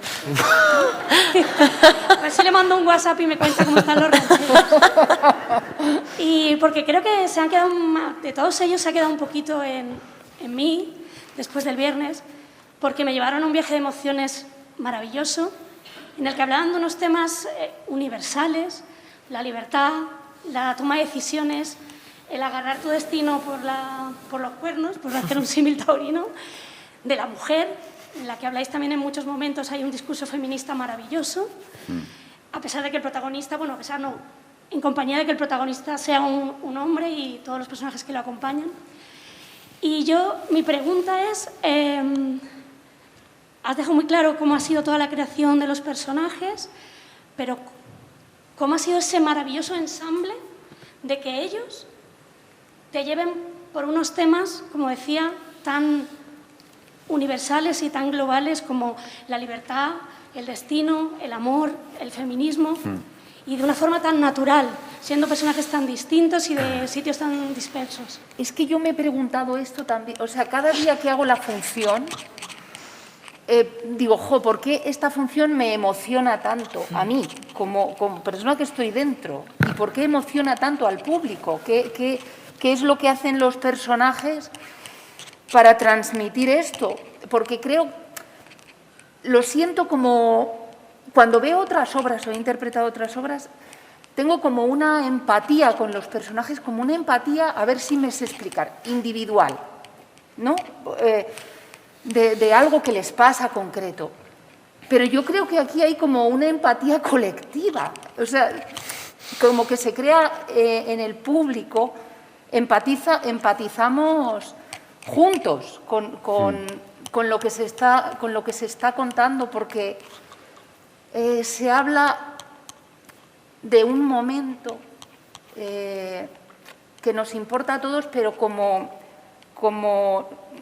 A ver si le mando un WhatsApp y me cuenta cómo están los rancheros. Y porque creo que se han quedado, de todos ellos se ha quedado un poquito en mí, después del viernes, porque me llevaron a un viaje de emociones maravilloso, en el que hablaban de unos temas universales, la libertad, la toma de decisiones, el agarrar tu destino por los cuernos, por hacer un símil taurino, de la mujer, en la que habláis también en muchos momentos. Hay un discurso feminista maravilloso, a pesar de que el protagonista, bueno, a pesar no, en compañía de que el protagonista sea un hombre y todos los personajes que lo acompañan. Y mi pregunta es, has dejado muy claro cómo ha sido toda la creación de los personajes, pero ¿cómo ha sido ese maravilloso ensamble de que ellos te lleven por unos temas, como decía, tan universales y tan globales como la libertad, el destino, el amor, el feminismo, y de una forma tan natural, siendo personajes tan distintos y de sitios tan dispersos? Es que yo me he preguntado esto también, o sea, cada día que hago la función, digo, ¿por qué esta función me emociona tanto a mí, como persona que estoy dentro? ¿Y por qué emociona tanto al público? ¿Qué es lo que hacen los personajes para transmitir esto? Porque lo siento como, cuando veo otras obras o he interpretado otras obras, tengo como una empatía con los personajes, como una empatía, a ver si me sé explicar, individual, ¿no? De algo que les pasa concreto. Pero yo creo que aquí hay como una empatía colectiva, o sea, como que se crea en el público, empatizamos juntos con lo que se está contando, porque se habla de un momento que nos importa a todos, pero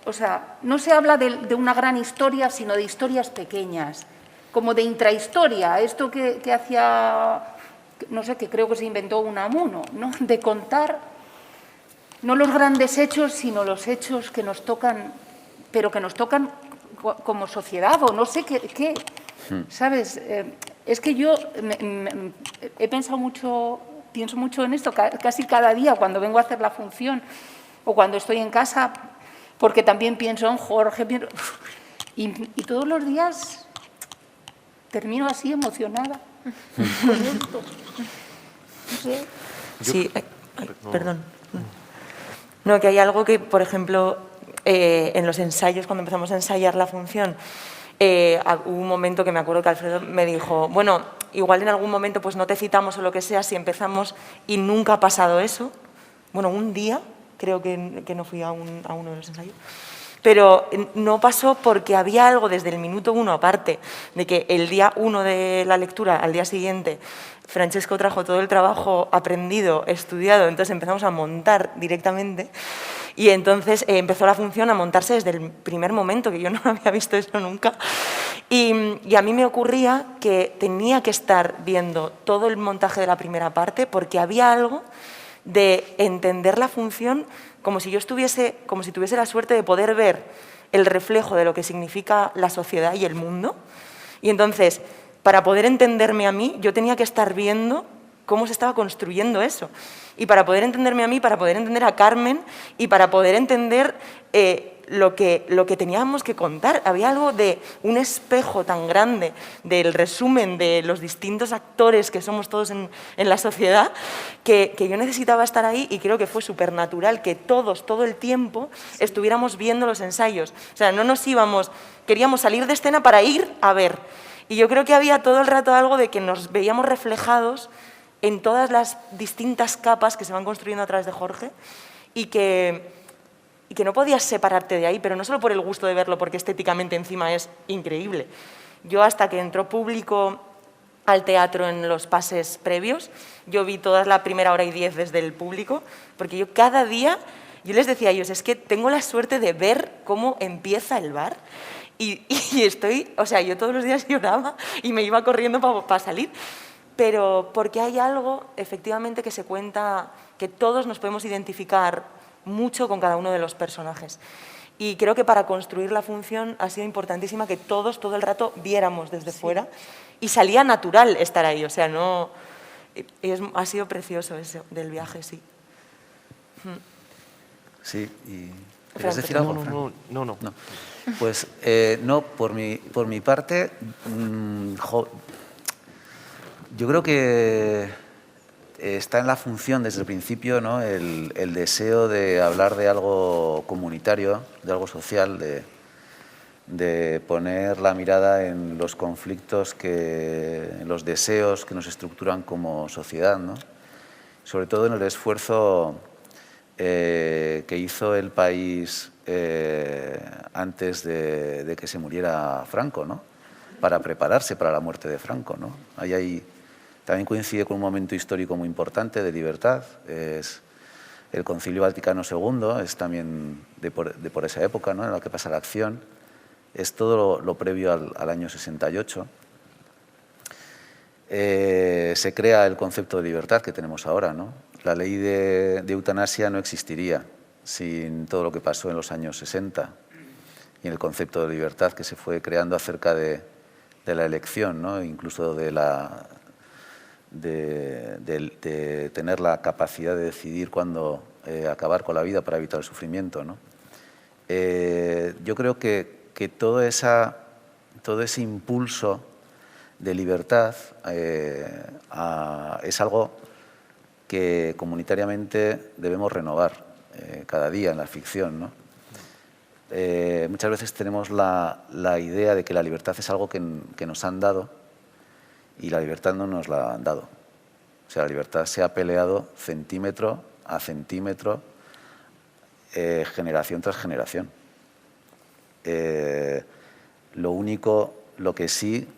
o sea, no se habla de una gran historia, sino de historias pequeñas, como de intrahistoria, esto que hacía, no sé, que creo que se inventó Unamuno, ¿no? De contar no los grandes hechos, sino los hechos que nos tocan, pero que nos tocan como sociedad, o no sé qué, ¿sabes? Es que yo he pensado mucho, pienso mucho en esto casi cada día cuando vengo a hacer la función o cuando estoy en casa, porque también pienso en Jorge, y todos los días termino así emocionada con esto. No sé. Sí, perdón. No, que hay algo que, por ejemplo, en los ensayos, cuando empezamos a ensayar la función, hubo un momento que me acuerdo que Alfredo me dijo, bueno, igual en algún momento pues no te citamos o lo que sea si empezamos y nunca ha pasado eso. Bueno, un día, creo que no fui a uno de los ensayos, Pero no pasó porque había algo desde el minuto 1, aparte de que el día 1 de la lectura, al día siguiente, Francesco trajo todo el trabajo aprendido, estudiado, entonces empezamos a montar directamente y entonces empezó la función a montarse desde el primer momento, que yo no había visto eso nunca. Y a mí me ocurría que tenía que estar viendo todo el montaje de la primera parte porque había algo de entender la función como si tuviese la suerte de poder ver el reflejo de lo que significa la sociedad y el mundo. Y entonces, para poder entenderme a mí, yo tenía que estar viendo cómo se estaba construyendo eso. Y para poder entenderme a mí, para poder entender a Carmen y para poder entender lo que teníamos que contar. Había algo de un espejo tan grande del resumen de los distintos actores que somos todos en la sociedad que yo necesitaba estar ahí y creo que fue súper natural que todos, todo el tiempo, estuviéramos viendo los ensayos. O sea, no nos íbamos, queríamos salir de escena para ir a ver. Y yo creo que había todo el rato algo de que nos veíamos reflejados en todas las distintas capas que se van construyendo a través de Jorge y que no podías separarte de ahí, pero no solo por el gusto de verlo, porque estéticamente encima es increíble. Yo hasta que entró público al teatro en los pases previos, yo vi toda la primera hora y 10 desde el público, porque yo cada día, yo les decía a ellos, es que tengo la suerte de ver cómo empieza el bar y estoy, o sea, yo todos los días lloraba y me iba corriendo para salir, pero porque hay algo, efectivamente, que se cuenta, que todos nos podemos identificar mucho con cada uno de los personajes. Y creo que para construir la función ha sido importantísima que todos, todo el rato, viéramos desde fuera y salía natural estar ahí. O sea, no... ha sido precioso eso del viaje, sí. Sí, y... ¿Quieres decir algo? No. Pues no, por mi parte, yo creo que está en la función desde el principio, ¿no? el deseo de hablar de algo comunitario, de algo social, de poner la mirada en los conflictos, en los deseos que nos estructuran como sociedad, ¿no? Sobre todo en el esfuerzo que hizo el país antes de que se muriera Franco, ¿no? Para prepararse para la muerte de Franco, ¿no? Ahí también coincide con un momento histórico muy importante de libertad. Es el Concilio Vaticano II, es también de por esa época, ¿no? En la que pasa la acción. Es todo lo previo al año 68. Se crea el concepto de libertad que tenemos ahora, ¿no? La ley de eutanasia no existiría sin todo lo que pasó en los años 60 y en el concepto de libertad que se fue creando acerca de la elección, ¿no? Incluso de tener la capacidad de decidir cuándo acabar con la vida para evitar el sufrimiento, ¿no? Yo creo que todo ese impulso de libertad es algo que comunitariamente debemos renovar cada día en la ficción, ¿no? Muchas veces tenemos la idea de que la libertad es algo que nos han dado y la libertad no nos la han dado. O sea, la libertad se ha peleado centímetro a centímetro, generación tras generación. Lo que sí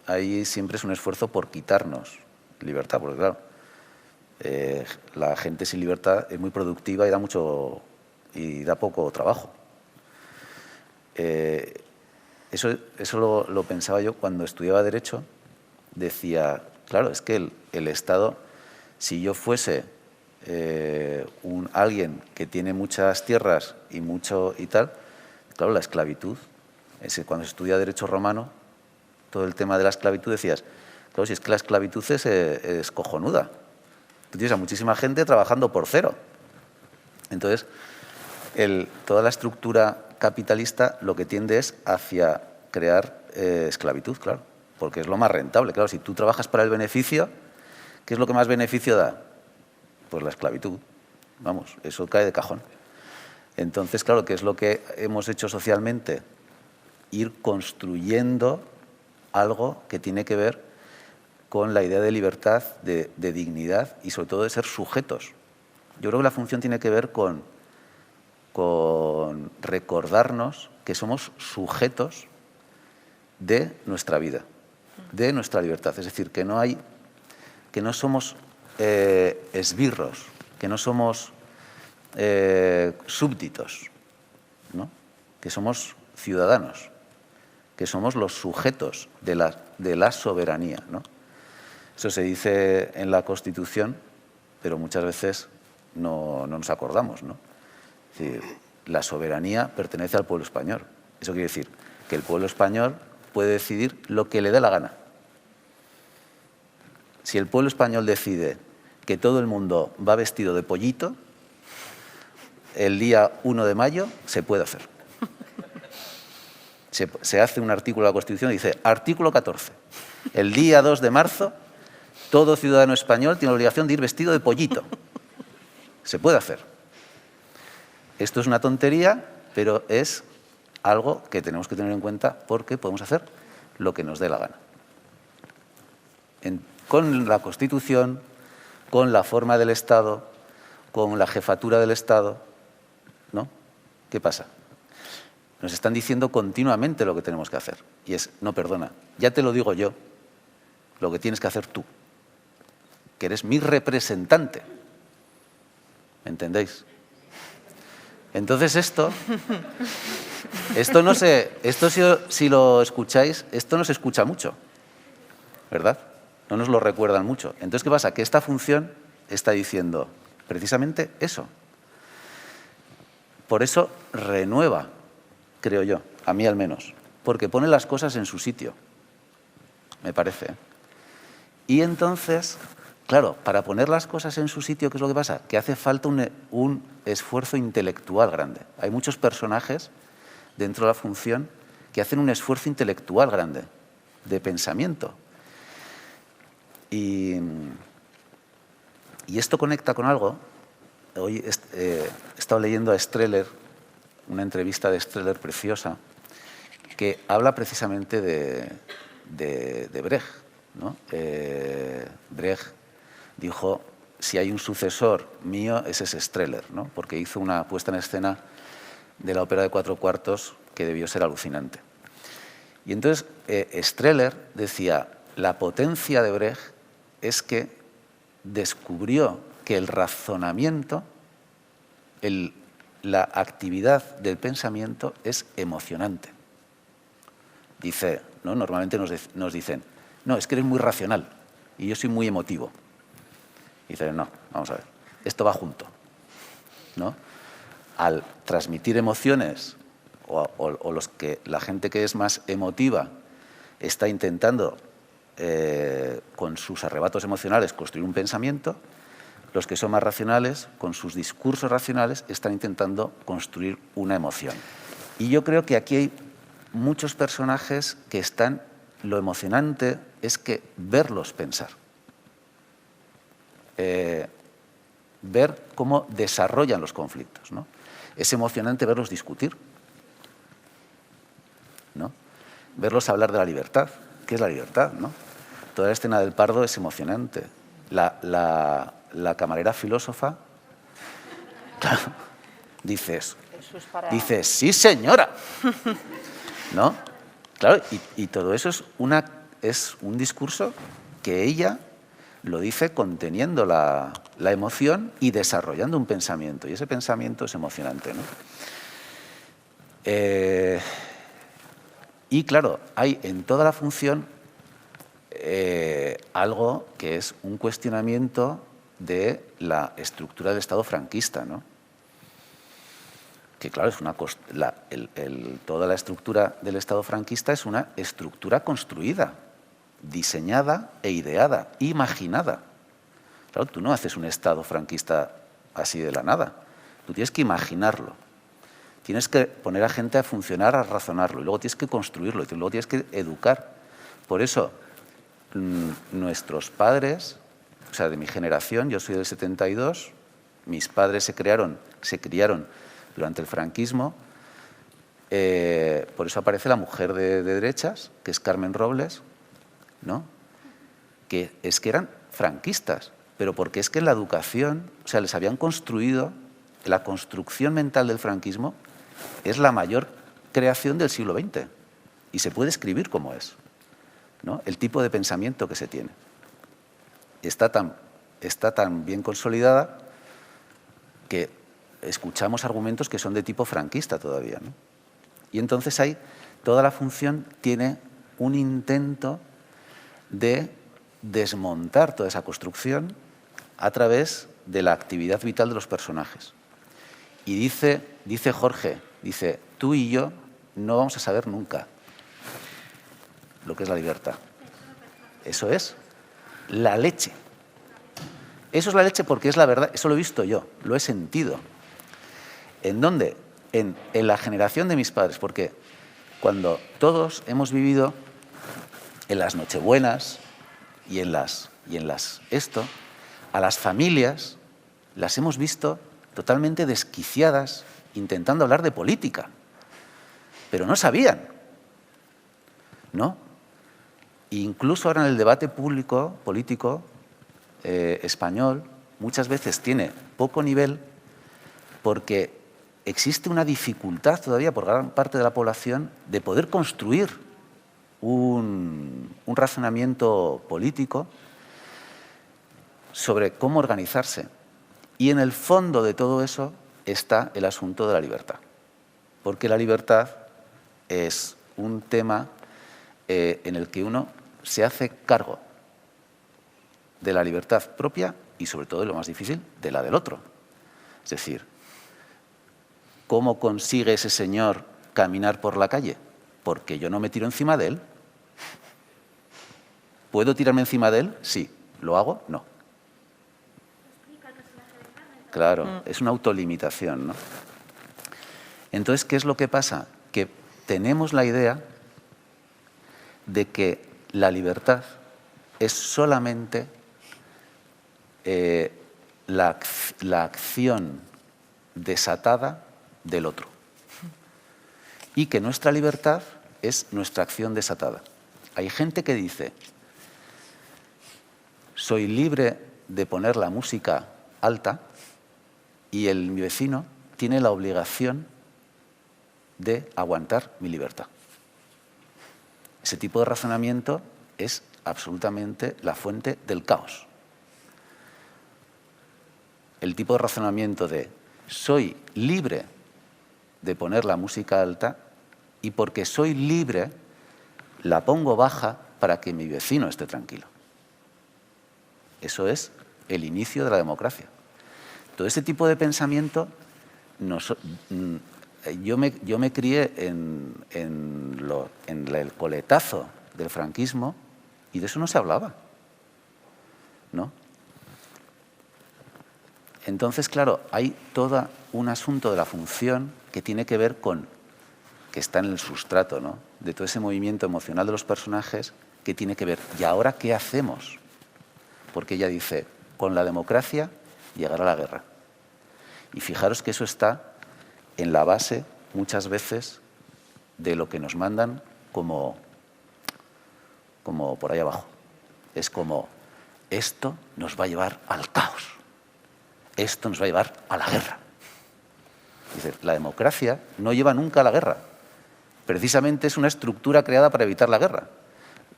hay siempre es un esfuerzo por quitarnos libertad, porque claro, la gente sin libertad es muy productiva y da poco trabajo. Eso lo pensaba yo cuando estudiaba Derecho. Decía, claro, es que el Estado, si yo fuese alguien que tiene muchas tierras y tal, claro, la esclavitud, cuando se estudia Derecho Romano, todo el tema de la esclavitud, decías, claro, si es que la esclavitud es cojonuda. Tú tienes a muchísima gente trabajando por cero. Entonces, toda la estructura capitalista lo que tiende es hacia crear esclavitud, claro, porque es lo más rentable. Claro, si tú trabajas para el beneficio, ¿qué es lo que más beneficio da? Pues la esclavitud. Vamos, eso cae de cajón. Entonces, claro, ¿qué es lo que hemos hecho socialmente? Ir construyendo algo que tiene que ver con la idea de libertad, de dignidad y sobre todo de ser sujetos. Yo creo que la función tiene que ver con con recordarnos que somos sujetos de nuestra vida, de nuestra libertad. Es decir, que no somos esbirros, que no somos súbditos, ¿no? Que somos ciudadanos, que somos los sujetos de la soberanía, ¿no? Eso se dice en la Constitución, pero muchas veces no nos acordamos, ¿no? Es decir, la soberanía pertenece al pueblo español. Eso quiere decir que el pueblo español puede decidir lo que le dé la gana. Si el pueblo español decide que todo el mundo va vestido de pollito, el día 1 de mayo se puede hacer. Se hace un artículo de la Constitución y dice, artículo 14, el día 2 de marzo, todo ciudadano español tiene la obligación de ir vestido de pollito. Se puede hacer. Esto es una tontería, pero es algo que tenemos que tener en cuenta porque podemos hacer lo que nos dé la gana. Con la Constitución, con la forma del Estado, con la jefatura del Estado, ¿no? ¿Qué pasa? Nos están diciendo continuamente lo que tenemos que hacer. Y es, no, perdona, ya te lo digo yo, lo que tienes que hacer tú, que eres mi representante. ¿Me entendéis? Entonces esto no se, si lo escucháis, esto no se escucha mucho, ¿verdad? No nos lo recuerdan mucho. Entonces, ¿qué pasa? Que esta función está diciendo precisamente eso. Por eso renueva, creo yo, a mí al menos, porque pone las cosas en su sitio, me parece. Y entonces, claro, para poner las cosas en su sitio, ¿qué es lo que pasa? Que hace falta un esfuerzo intelectual grande. Hay muchos personajes dentro de la función que hacen un esfuerzo intelectual grande, de pensamiento. Y esto conecta con algo. Hoy he estado leyendo a Strehler, una entrevista de Strehler preciosa, que habla precisamente de Brecht, ¿no? Brecht dijo, si hay un sucesor mío, ese es Strehler, ¿no? Porque hizo una puesta en escena de la ópera de 4 cuartos que debió ser alucinante. Y entonces Strehler decía, la potencia de Brecht es que descubrió que el razonamiento, la actividad del pensamiento es emocionante. Dice, ¿no? Normalmente nos dicen, no, es que eres muy racional y yo soy muy emotivo. Dice, no, vamos a ver, esto va junto, ¿no? Al transmitir emociones o la gente que es más emotiva está intentando con sus arrebatos emocionales construir un pensamiento, los que son más racionales, con sus discursos racionales, están intentando construir una emoción. Y yo creo que aquí hay muchos personajes que están, lo emocionante es que verlos pensar, ver cómo desarrollan los conflictos, ¿no? Es emocionante verlos discutir, ¿no? Verlos hablar de la libertad. ¿Qué es la libertad, no? Toda la escena del Pardo es emocionante. La camarera filósofa, claro, dices, sí señora, ¿no? Claro, y todo eso es un discurso que ella lo dice conteniendo la emoción y desarrollando un pensamiento, y ese pensamiento es emocionante, ¿no? Y claro, hay en toda la función algo que es un cuestionamiento de la estructura del Estado franquista, ¿no? Que claro, es toda la estructura del Estado franquista es una estructura construida, diseñada e ideada, imaginada. Claro, tú no haces un Estado franquista así de la nada, tú tienes que imaginarlo. Tienes que poner a gente a funcionar, a razonarlo, y luego tienes que construirlo, y luego tienes que educar. Por eso, nuestros padres, o sea, de mi generación, yo soy del 72, mis padres se criaron durante el franquismo, por eso aparece la mujer de derechas, que es Carmen Robles, ¿no? Que eran franquistas, pero porque es que en la educación, o sea, les habían construido la construcción mental del franquismo es la mayor creación del siglo XX y se puede escribir como es, ¿no? El tipo de pensamiento que se tiene. Está tan bien consolidada que escuchamos argumentos que son de tipo franquista todavía, ¿no? Y entonces ahí toda la función tiene un intento de desmontar toda esa construcción a través de la actividad vital de los personajes. Y dice Jorge, dice, tú y yo no vamos a saber nunca lo que es la libertad. Eso es la leche. Eso es la leche porque es la verdad. Eso lo he visto yo, lo he sentido. ¿En dónde? En la generación de mis padres, porque cuando todos hemos vivido en las Nochebuenas y en las a las familias las hemos visto totalmente desquiciadas intentando hablar de política, pero no sabían, ¿no? Incluso ahora en el debate público, político español, muchas veces tiene poco nivel porque existe una dificultad todavía por gran parte de la población de poder construir un razonamiento político sobre cómo organizarse. Y en el fondo de todo eso está el asunto de la libertad. Porque la libertad es un tema en el que uno se hace cargo de la libertad propia y, sobre todo, y lo más difícil, de la del otro. Es decir, ¿cómo consigue ese señor caminar por la calle? Porque yo no me tiro encima de él. ¿Puedo tirarme encima de él? Sí. ¿Lo hago? No. Claro, es una autolimitación, ¿no? Entonces, ¿qué es lo que pasa? Que tenemos la idea de que la libertad es solamente la acción desatada del otro y que nuestra libertad es nuestra acción desatada. Hay gente que dice, soy libre de poner la música alta y mi vecino tiene la obligación de aguantar mi libertad. Ese tipo de razonamiento es absolutamente la fuente del caos. El tipo de razonamiento de soy libre de poner la música alta y porque soy libre la pongo baja para que mi vecino esté tranquilo. Eso es el inicio de la democracia. Todo ese tipo de pensamiento, yo me crié en el coletazo del franquismo y de eso no se hablaba, ¿no? Entonces, claro, hay todo un asunto de la función que tiene que ver con, que está en el sustrato, ¿no?, de todo ese movimiento emocional de los personajes que tiene que ver, ¿y ahora qué hacemos? Porque ella dice, con la democracia llegará la guerra. Y fijaros que eso está en la base, muchas veces, de lo que nos mandan como por ahí abajo. Es como, esto nos va a llevar al caos. Esto nos va a llevar a la guerra. Dice, la democracia no lleva nunca a la guerra. Precisamente es una estructura creada para evitar la guerra.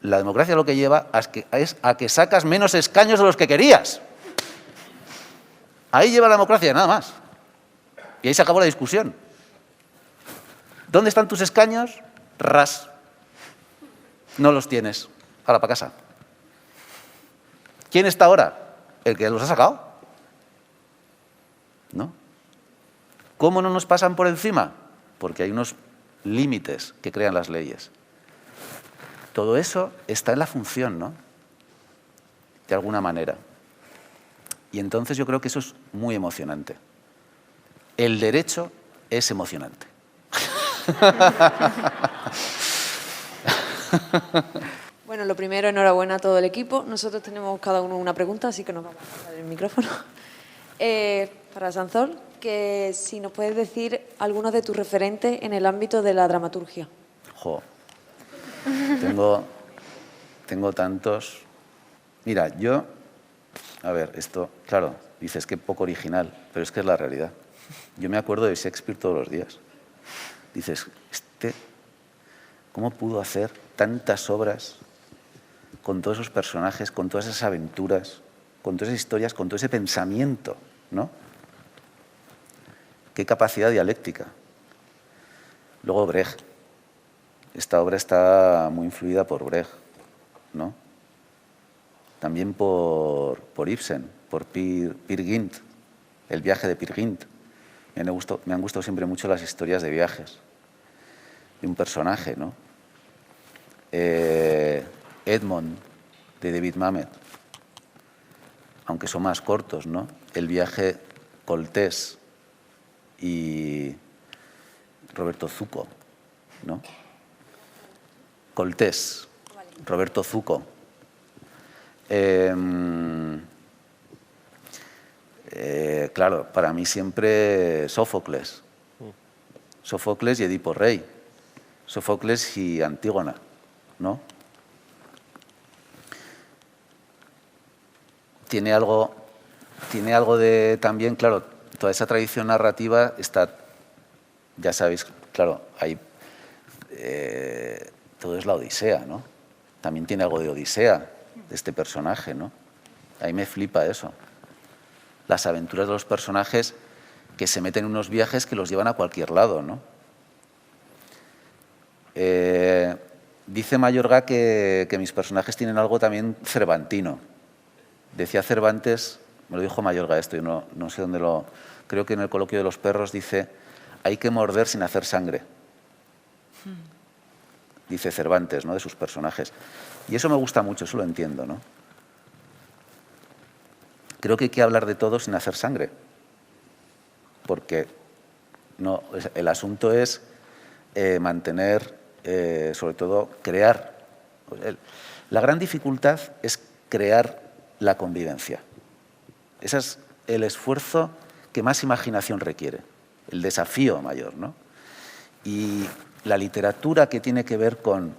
La democracia lo que lleva es a que sacas menos escaños de los que querías. Ahí lleva la democracia, nada más. Y ahí se acabó la discusión. ¿Dónde están tus escaños? Ras. No los tienes. Ahora para casa. ¿Quién está ahora? El que los ha sacado. ¿No? ¿Cómo no nos pasan por encima? Porque hay unos límites que crean las leyes. Todo eso está en la función, ¿no?, de alguna manera. Y entonces yo creo que eso es muy emocionante. El derecho es emocionante. Bueno, lo primero, enhorabuena a todo el equipo. Nosotros tenemos cada uno una pregunta, así que nos vamos a pasar el micrófono. Para Sanzol, que si nos puedes decir algunos de tus referentes en el ámbito de la dramaturgia. Jo. Tengo tantos. Mira, a ver, esto, claro, dices que poco original, pero es que es la realidad. Yo me acuerdo de Shakespeare todos los días. Dices, ¿cómo pudo hacer tantas obras con todos esos personajes, con todas esas aventuras, con todas esas historias, con todo ese pensamiento, ¿no? Qué capacidad dialéctica. Luego Brecht. Esta obra está muy influida por Brecht, ¿no? También por Ibsen, por Peer Gynt, El viaje de Peer Gynt. Me han gustado siempre mucho las historias de viajes, de un personaje, ¿no? Edmond, de David Mamet, aunque son más cortos, ¿no? El viaje Coltés y Roberto Zucco, ¿no? Coltés, Roberto Zucco. Claro, para mí siempre Sófocles. Sófocles y Edipo Rey. Sófocles y Antígona, ¿no? Tiene algo de también, claro, toda esa tradición narrativa está, ya sabéis, claro, hay, todo es la Odisea, ¿no? También tiene algo de Odisea, de este personaje, ¿no? A mí me flipa eso. Las aventuras de los personajes que se meten en unos viajes que los llevan a cualquier lado, ¿no? Dice Mayorga que mis personajes tienen algo también cervantino. Decía Cervantes, me lo dijo Mayorga esto, yo no sé dónde lo... Creo que en el coloquio de los perros dice, hay que morder sin hacer sangre. Dice Cervantes, ¿no? De sus personajes. Y eso me gusta mucho, eso lo entiendo, ¿no? Creo que hay que hablar de todo sin hacer sangre. Porque no, el asunto es mantener, sobre todo, crear. La gran dificultad es crear la convivencia. Ese es el esfuerzo que más imaginación requiere, el desafío mayor, ¿no? Y la literatura que tiene que ver con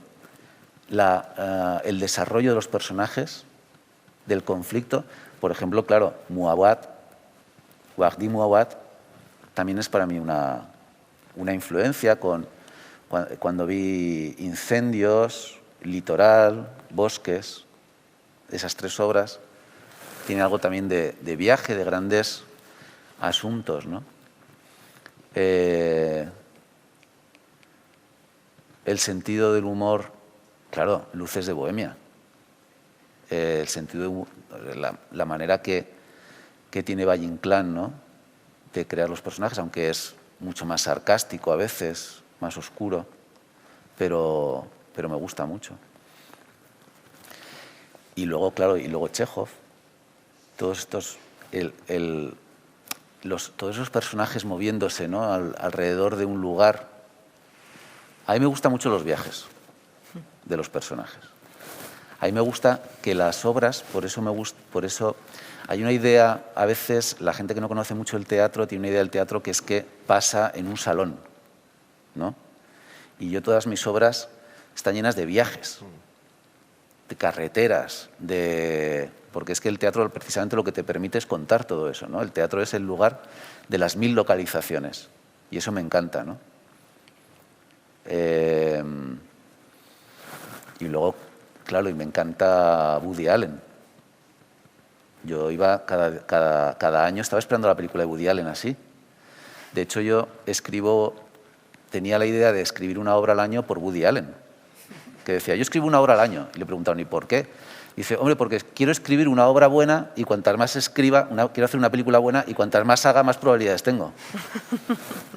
el desarrollo de los personajes, del conflicto, por ejemplo, claro, Wajdi Mouawad también es para mí una influencia cuando vi Incendios, Litoral, Bosques, esas tres obras, tiene algo también de viaje, de grandes asuntos, ¿no? El sentido del humor, claro, Luces de Bohemia. El sentido la manera que tiene Valle Inclán, ¿no? De crear los personajes, aunque es mucho más sarcástico a veces, más oscuro, pero me gusta mucho. Y luego, claro, Chekhov, todos estos, todos esos personajes moviéndose, ¿no? Alrededor de un lugar. A mí me gustan mucho los viajes de los personajes. A mí me gusta que las obras, por eso hay una idea, a veces la gente que no conoce mucho el teatro tiene una idea del teatro que es que pasa en un salón, ¿no? Y yo todas mis obras están llenas de viajes, de carreteras, porque es que el teatro precisamente lo que te permite es contar todo eso, ¿no? El teatro es el lugar de las 1000 localizaciones y eso me encanta, ¿no? Y luego, claro, y me encanta Woody Allen. Yo iba cada año, estaba esperando la película de Woody Allen así. De hecho, yo tenía la idea de escribir una obra al año por Woody Allen, que decía, yo escribo una obra al año. Y le preguntaron, ¿y por qué? Dice, hombre, porque quiero escribir una obra buena y cuantas más escriba, quiero hacer una película buena y cuantas más haga, más probabilidades tengo.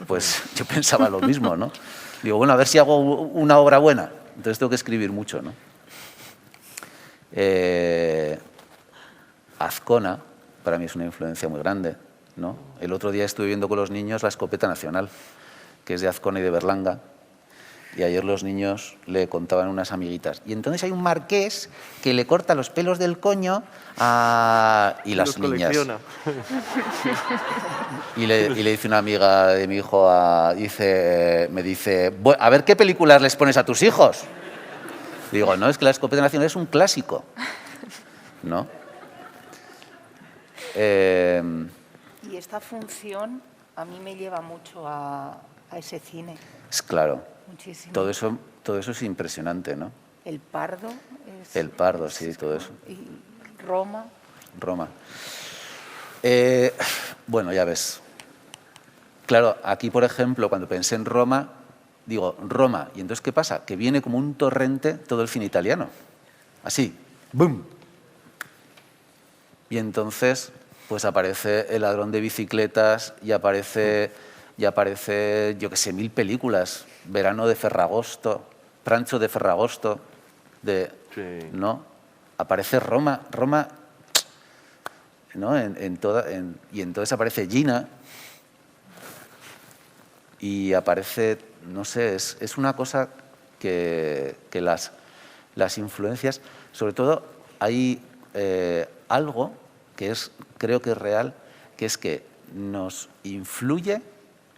Pues yo pensaba lo mismo, ¿no? Digo, bueno, a ver si hago una obra buena. Entonces tengo que escribir mucho, ¿no? Azcona, para mí es una influencia muy grande, ¿no? El otro día estuve viendo con los niños La Escopeta Nacional, que es de Azcona y de Berlanga, y ayer los niños le contaban unas amiguitas. Y entonces hay un marqués que le corta los pelos del coño y las niñas. Y le dice una amiga de mi hijo, me dice, a ver qué películas les pones a tus hijos. Digo, no, es que La Escopeta Nacional es un clásico, ¿no? Y esta función a mí me lleva mucho a ese cine. Es claro. Muchísimo. Todo eso es impresionante, ¿no? El Pardo. El Pardo, sí, todo eso. Y Roma. Roma. Bueno, ya ves. Claro, aquí, por ejemplo, cuando pensé en Roma, digo, Roma. ¿Y entonces qué pasa? Que viene como un torrente todo el cine italiano. Así, ¡boom! Y entonces, pues aparece El ladrón de bicicletas y aparece, yo qué sé, 1000 películas. Verano de Ferragosto, Pranzo de Ferragosto, Sí. ¿no? Aparece Roma, ¿no? Y entonces aparece Gina y aparece, no sé, es una cosa que las influencias, sobre todo hay algo que creo que es real, que es que nos influye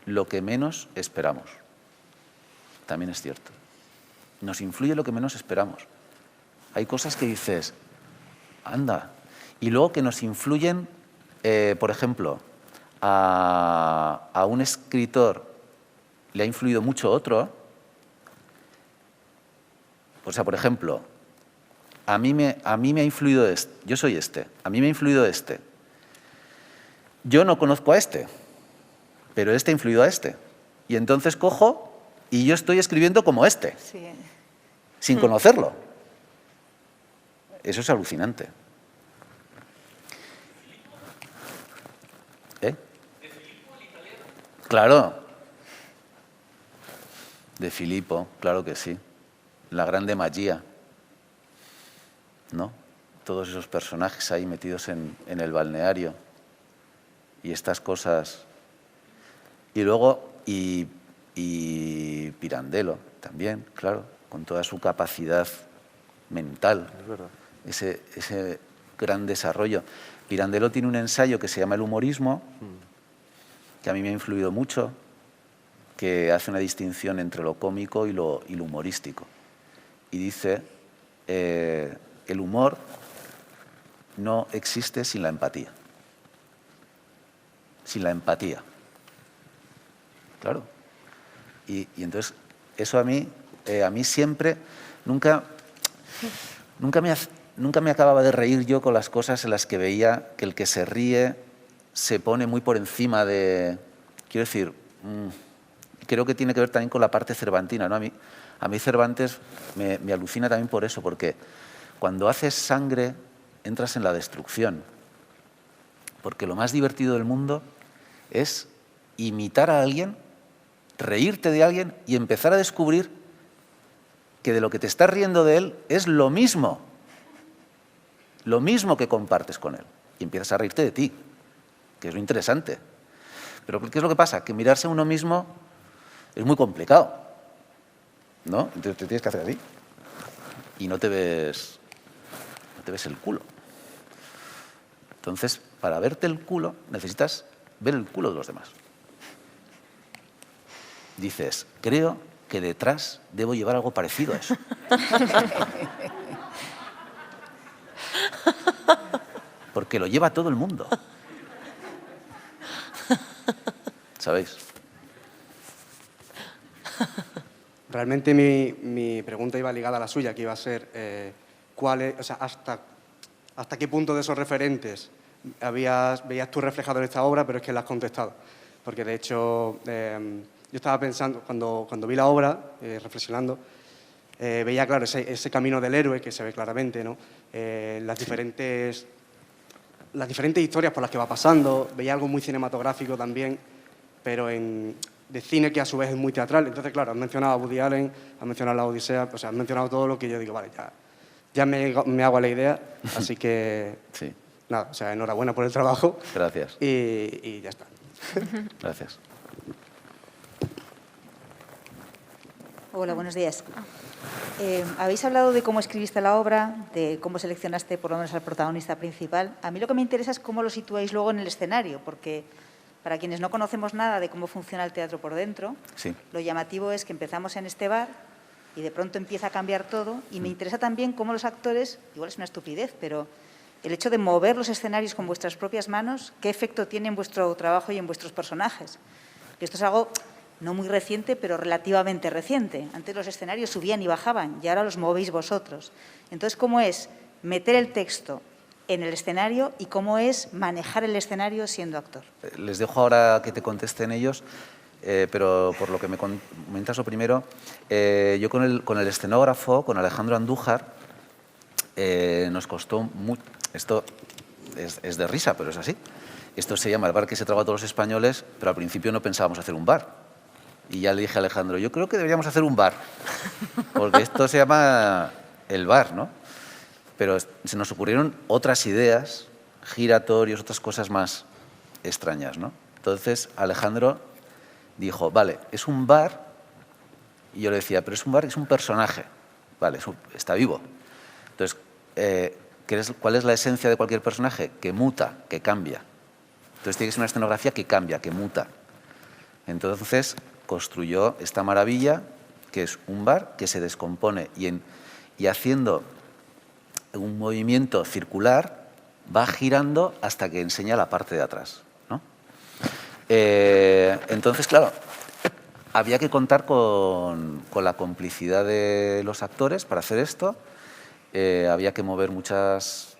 lo que menos esperamos. También es cierto. Nos influye lo que menos esperamos. Hay cosas que dices, anda. Y luego que nos influyen, por ejemplo, a un escritor le ha influido mucho otro. O sea, por ejemplo, a mí me ha influido este. Yo soy este. A mí me ha influido este. Yo no conozco a este, pero este ha influido a este. Y entonces cojo y yo estoy escribiendo como este, Sí. sin conocerlo. Eso es alucinante. ¿Eh? Claro. De Filippo, claro que sí. La grande magia, ¿no? Todos esos personajes ahí metidos en el balneario. Y estas cosas. Y luego, y Pirandello también, claro, con toda su capacidad mental. Es verdad. Ese gran desarrollo. Pirandello tiene un ensayo que se llama El humorismo, que a mí me ha influido mucho, que hace una distinción entre lo cómico y lo humorístico. Y dice, el humor no existe sin la empatía. Sin la empatía. Claro. Y entonces, eso a mí siempre, nunca me acababa de reír yo con las cosas en las que veía que el que se ríe se pone muy por encima de... Quiero decir, creo que tiene que ver también con la parte cervantina, ¿no? A mí Cervantes me alucina también por eso, porque cuando haces sangre entras en la destrucción. Porque lo más divertido del mundo es imitar a alguien, reírte de alguien y empezar a descubrir que de lo que te estás riendo de él es lo mismo que compartes con él. Y empiezas a reírte de ti, que es lo interesante. Pero ¿qué es lo que pasa? Que mirarse a uno mismo es muy complicado, ¿no? Entonces te tienes que hacer así y no te ves el culo. Entonces, para verte el culo, necesitas ver el culo de los demás. Dices, creo que detrás debo llevar algo parecido a eso. Porque lo lleva todo el mundo. ¿Sabéis? Realmente mi pregunta iba ligada a la suya, que iba a ser hasta qué punto de esos referentes veías tú reflejado en esta obra, pero es que la has contestado. Porque de hecho, yo estaba pensando, cuando vi la obra, reflexionando, veía claro ese camino del héroe que se ve claramente, ¿no? Las diferentes historias por las que va pasando, veía algo muy cinematográfico también, pero de cine que a su vez es muy teatral. Entonces, claro, has mencionado a Woody Allen, has mencionado La Odisea, o sea, has mencionado todo lo que yo digo, vale, ya me hago a la idea, así que sí. Nada, o sea, enhorabuena por el trabajo. Gracias. Y ya está. Gracias. Hola, buenos días. Habéis hablado de cómo escribiste la obra, de cómo seleccionaste por lo menos al protagonista principal. A mí lo que me interesa es cómo lo situáis luego en el escenario, porque para quienes no conocemos nada de cómo funciona el teatro por dentro, sí. Lo llamativo es que empezamos en este bar y de pronto empieza a cambiar todo, y me interesa también cómo los actores, igual es una estupidez, pero el hecho de mover los escenarios con vuestras propias manos, ¿qué efecto tiene en vuestro trabajo y en vuestros personajes? Que esto es algo no muy reciente, pero relativamente reciente. Antes los escenarios subían y bajaban y ahora los movéis vosotros. Entonces, ¿cómo es meter el texto en el escenario y cómo es manejar el escenario siendo actor? Les dejo ahora que te contesten ellos, pero por lo que me comentas lo primero, yo con el escenógrafo, con Alejandro Andújar, nos costó mucho. Esto es de risa, pero es así. Esto se llama El bar que se traga a todos los españoles, pero al principio no pensábamos hacer un bar. Y ya le dije a Alejandro, yo creo que deberíamos hacer un bar, porque esto se llama el bar, ¿no? Pero se nos ocurrieron otras ideas, giratorios, otras cosas más extrañas, ¿no? Entonces Alejandro dijo, vale, es un bar, y yo le decía, pero es un bar, es un personaje, vale, está vivo. Entonces, ¿cuál es la esencia de cualquier personaje? Que muta, que cambia. Entonces tiene que ser una escenografía que cambia, que muta. Entonces construyó esta maravilla, que es un bar que se descompone y haciendo un movimiento circular va girando hasta que enseña la parte de atrás, ¿no? Entonces, claro, había que contar con la complicidad de los actores para hacer esto. Había que mover muchas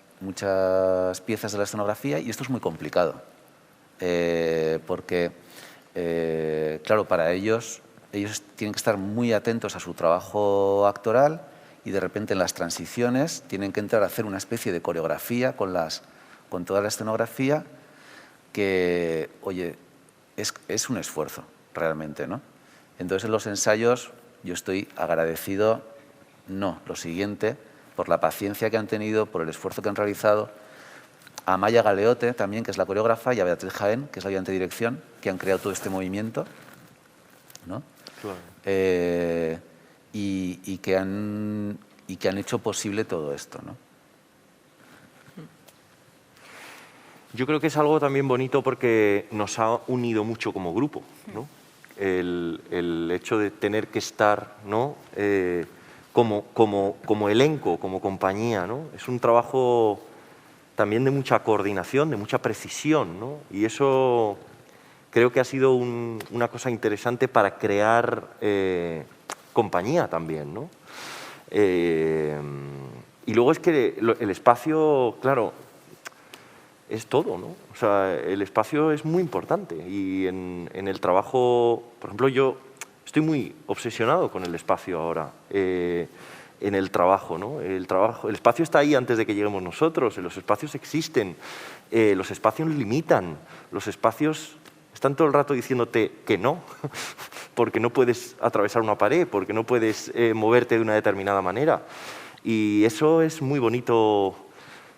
piezas de la escenografía y esto es muy complicado. Porque, claro, para ellos tienen que estar muy atentos a su trabajo actoral y de repente en las transiciones tienen que entrar a hacer una especie de coreografía con toda la escenografía que, oye, es un esfuerzo realmente, ¿no? Entonces en los ensayos yo estoy agradecido, lo siguiente, por la paciencia que han tenido, por el esfuerzo que han realizado, a Maya Galeote también, que es la coreógrafa, y a Beatriz Jaén, que es la ayudante de dirección, que han creado todo este movimiento, ¿no? Claro. Y que han hecho posible todo esto, ¿no? Yo creo que es algo también bonito porque nos ha unido mucho como grupo, ¿no? El hecho de tener que estar, ¿no? Como elenco, como compañía, ¿no? Es un trabajo también de mucha coordinación, de mucha precisión, ¿no? Y eso creo que ha sido una cosa interesante para crear compañía también, ¿no? Y luego es que el espacio, claro, es todo, ¿no? O sea, el espacio es muy importante y en el trabajo, por ejemplo, yo estoy muy obsesionado con el espacio ahora, en el trabajo, ¿no? El espacio está ahí antes de que lleguemos nosotros, los espacios existen, los espacios limitan, los espacios están todo el rato diciéndote que no, porque no puedes atravesar una pared, porque no puedes moverte de una determinada manera. Y eso es muy bonito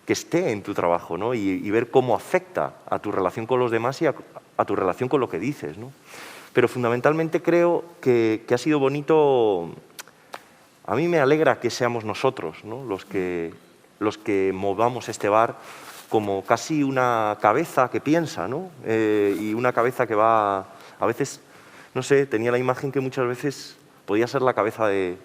que esté en tu trabajo, ¿no? Y ver cómo afecta a tu relación con los demás y a tu relación con lo que dices, ¿no? Pero fundamentalmente creo que ha sido bonito. A mí me alegra que seamos nosotros, ¿no? los que movamos este bar como casi una cabeza que piensa, ¿no? Y una cabeza que va, a veces, no sé, tenía la imagen que muchas veces podía ser la cabeza de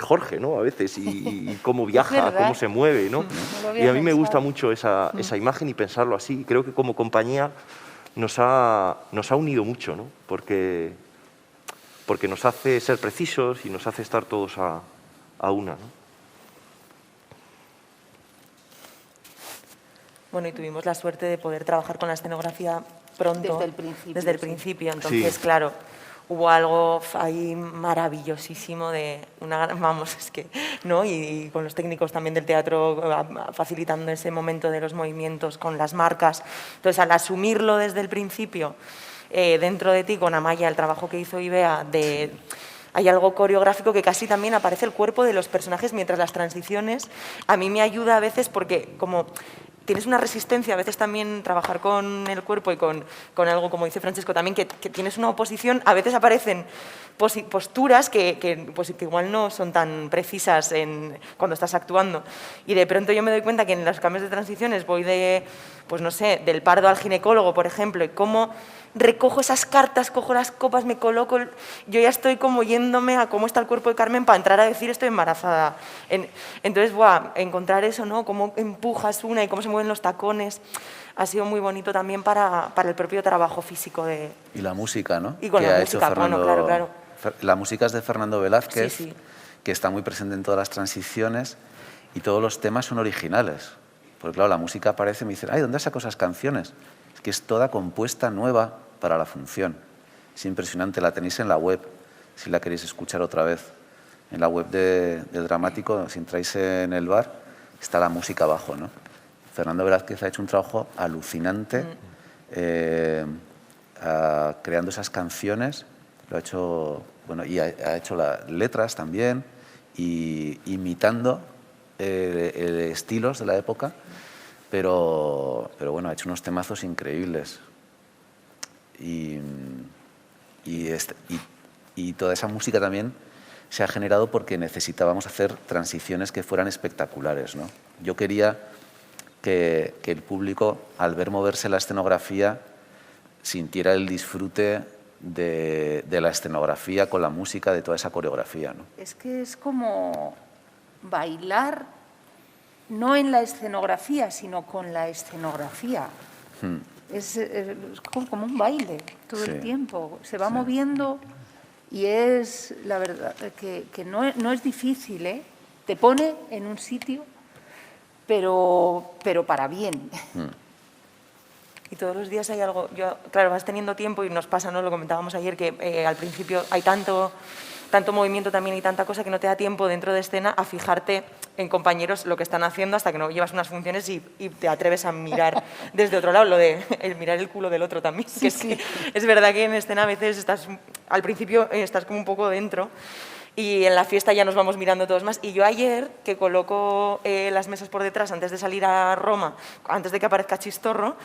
Jorge, ¿no? A veces, y cómo viaja, cómo se mueve, ¿no? Y a mí me gusta mucho esa imagen y pensarlo así. Y creo que como compañía nos ha unido mucho, ¿no? Porque nos hace ser precisos y nos hace estar todos a una, ¿no? Bueno, y tuvimos la suerte de poder trabajar con la escenografía pronto. Desde el principio. Entonces, sí. Claro, hubo algo ahí maravillosísimo vamos, es que, ¿no? Y con los técnicos también del teatro facilitando ese momento de los movimientos con las marcas. Entonces, al asumirlo desde el principio, dentro de ti, con Amaya, el trabajo que hizo Ibea, hay algo coreográfico que casi también aparece el cuerpo de los personajes mientras las transiciones. A mí me ayuda a veces porque como tienes una resistencia, a veces también trabajar con el cuerpo y con algo, como dice Francesco, también que tienes una oposición, a veces aparecen posturas que igual no son tan precisas cuando estás actuando. Y de pronto yo me doy cuenta que en los cambios de transiciones voy pues no sé, del pardo al ginecólogo, por ejemplo, y cómo recojo esas cartas, cojo las copas, me coloco, yo ya estoy como yéndome a cómo está el cuerpo de Carmen para entrar a decir estoy embarazada. Entonces, encontrar eso, ¿no? Cómo empujas una y cómo se mueven los tacones, ha sido muy bonito también para el propio trabajo físico de... Y la música, ¿no? Y con que la ha música, hecho Fernando, bueno, claro. La música es de Fernando Velázquez, Sí. que está muy presente en todas las transiciones y todos los temas son originales. Porque claro, la música aparece y me dicen, ay, ¿dónde has sacado esas canciones? Es que es toda compuesta nueva para la función. Es impresionante, la tenéis en la web, si la queréis escuchar otra vez. En la web del Dramático, si entráis en el bar, está la música abajo, ¿no? Fernando Velázquez ha hecho un trabajo alucinante creando esas canciones. Lo ha hecho, bueno, y ha hecho las letras también, y imitando estilos de la época, pero bueno, ha hecho unos temazos increíbles. Y toda esa música también se ha generado porque necesitábamos hacer transiciones que fueran espectaculares, ¿no? Yo quería que el público, al ver moverse la escenografía, sintiera el disfrute de la escenografía con la música, de toda esa coreografía, ¿no? Es que es como bailar, no en la escenografía, sino con la escenografía. Es como un baile todo el tiempo, se va moviendo y es, la verdad, que no es difícil, ¿eh? Te pone en un sitio, pero para bien. Y todos los días hay algo, claro, vas teniendo tiempo y nos pasa, ¿no? Lo comentábamos ayer, que al principio hay tanto movimiento también y tanta cosa que no te da tiempo dentro de escena a fijarte en compañeros lo que están haciendo hasta que no llevas unas funciones y te atreves a mirar desde otro lado, lo de mirar el culo del otro también. Sí, que es verdad que en escena a veces al principio estás como un poco dentro y en la fiesta ya nos vamos mirando todos más. Y yo ayer, que coloco las mesas por detrás antes de salir a Roma, antes de que aparezca Chistorro,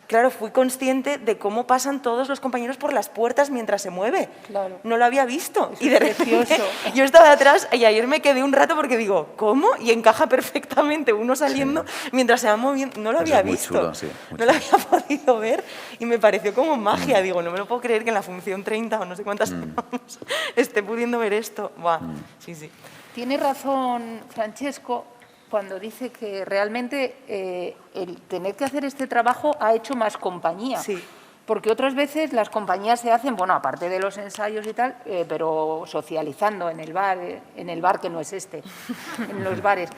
claro, fui consciente de cómo pasan todos los compañeros por las puertas mientras se mueve. Claro. No lo había visto. Es y de repente precioso. yo estaba atrás y ayer me quedé un rato porque digo, ¿cómo? Y encaja perfectamente uno saliendo mientras se va moviendo. No lo había visto. Chulo, sí, no lo había podido ver y me pareció como magia. Digo, no me lo puedo creer que en la función 30 o no sé cuántas vamos, esté pudiendo ver esto. Buah, sí. Tiene razón Francesco cuando dice que realmente el tener que hacer este trabajo ha hecho más compañía. Sí. Porque otras veces las compañías se hacen, bueno, aparte de los ensayos y tal, pero socializando en el bar que no es este, en los bares.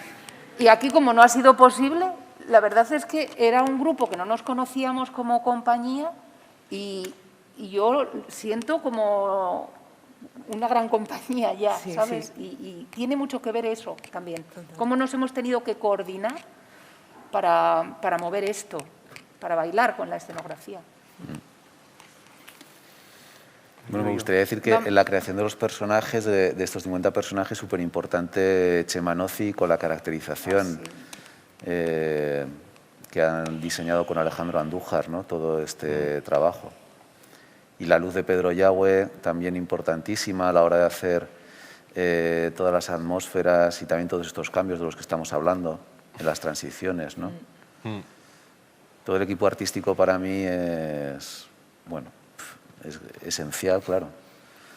Y aquí, como no ha sido posible, la verdad es que era un grupo que no nos conocíamos como compañía y yo siento como una gran compañía ya, ¿sabes? Sí. Y tiene mucho que ver eso también. Cómo nos hemos tenido que coordinar para mover esto, para bailar con la escenografía. Bueno, me gustaría decir que en la creación de los personajes, de estos 50 personajes, súper importante Chema Nozzi con la caracterización que han diseñado con Alejandro Andújar, ¿no? Todo este trabajo. Y la luz de Pedro Yagüe, también importantísima a la hora de hacer todas las atmósferas y también todos estos cambios de los que estamos hablando en las transiciones, ¿no? Todo el equipo artístico para mí es, bueno, es esencial, claro.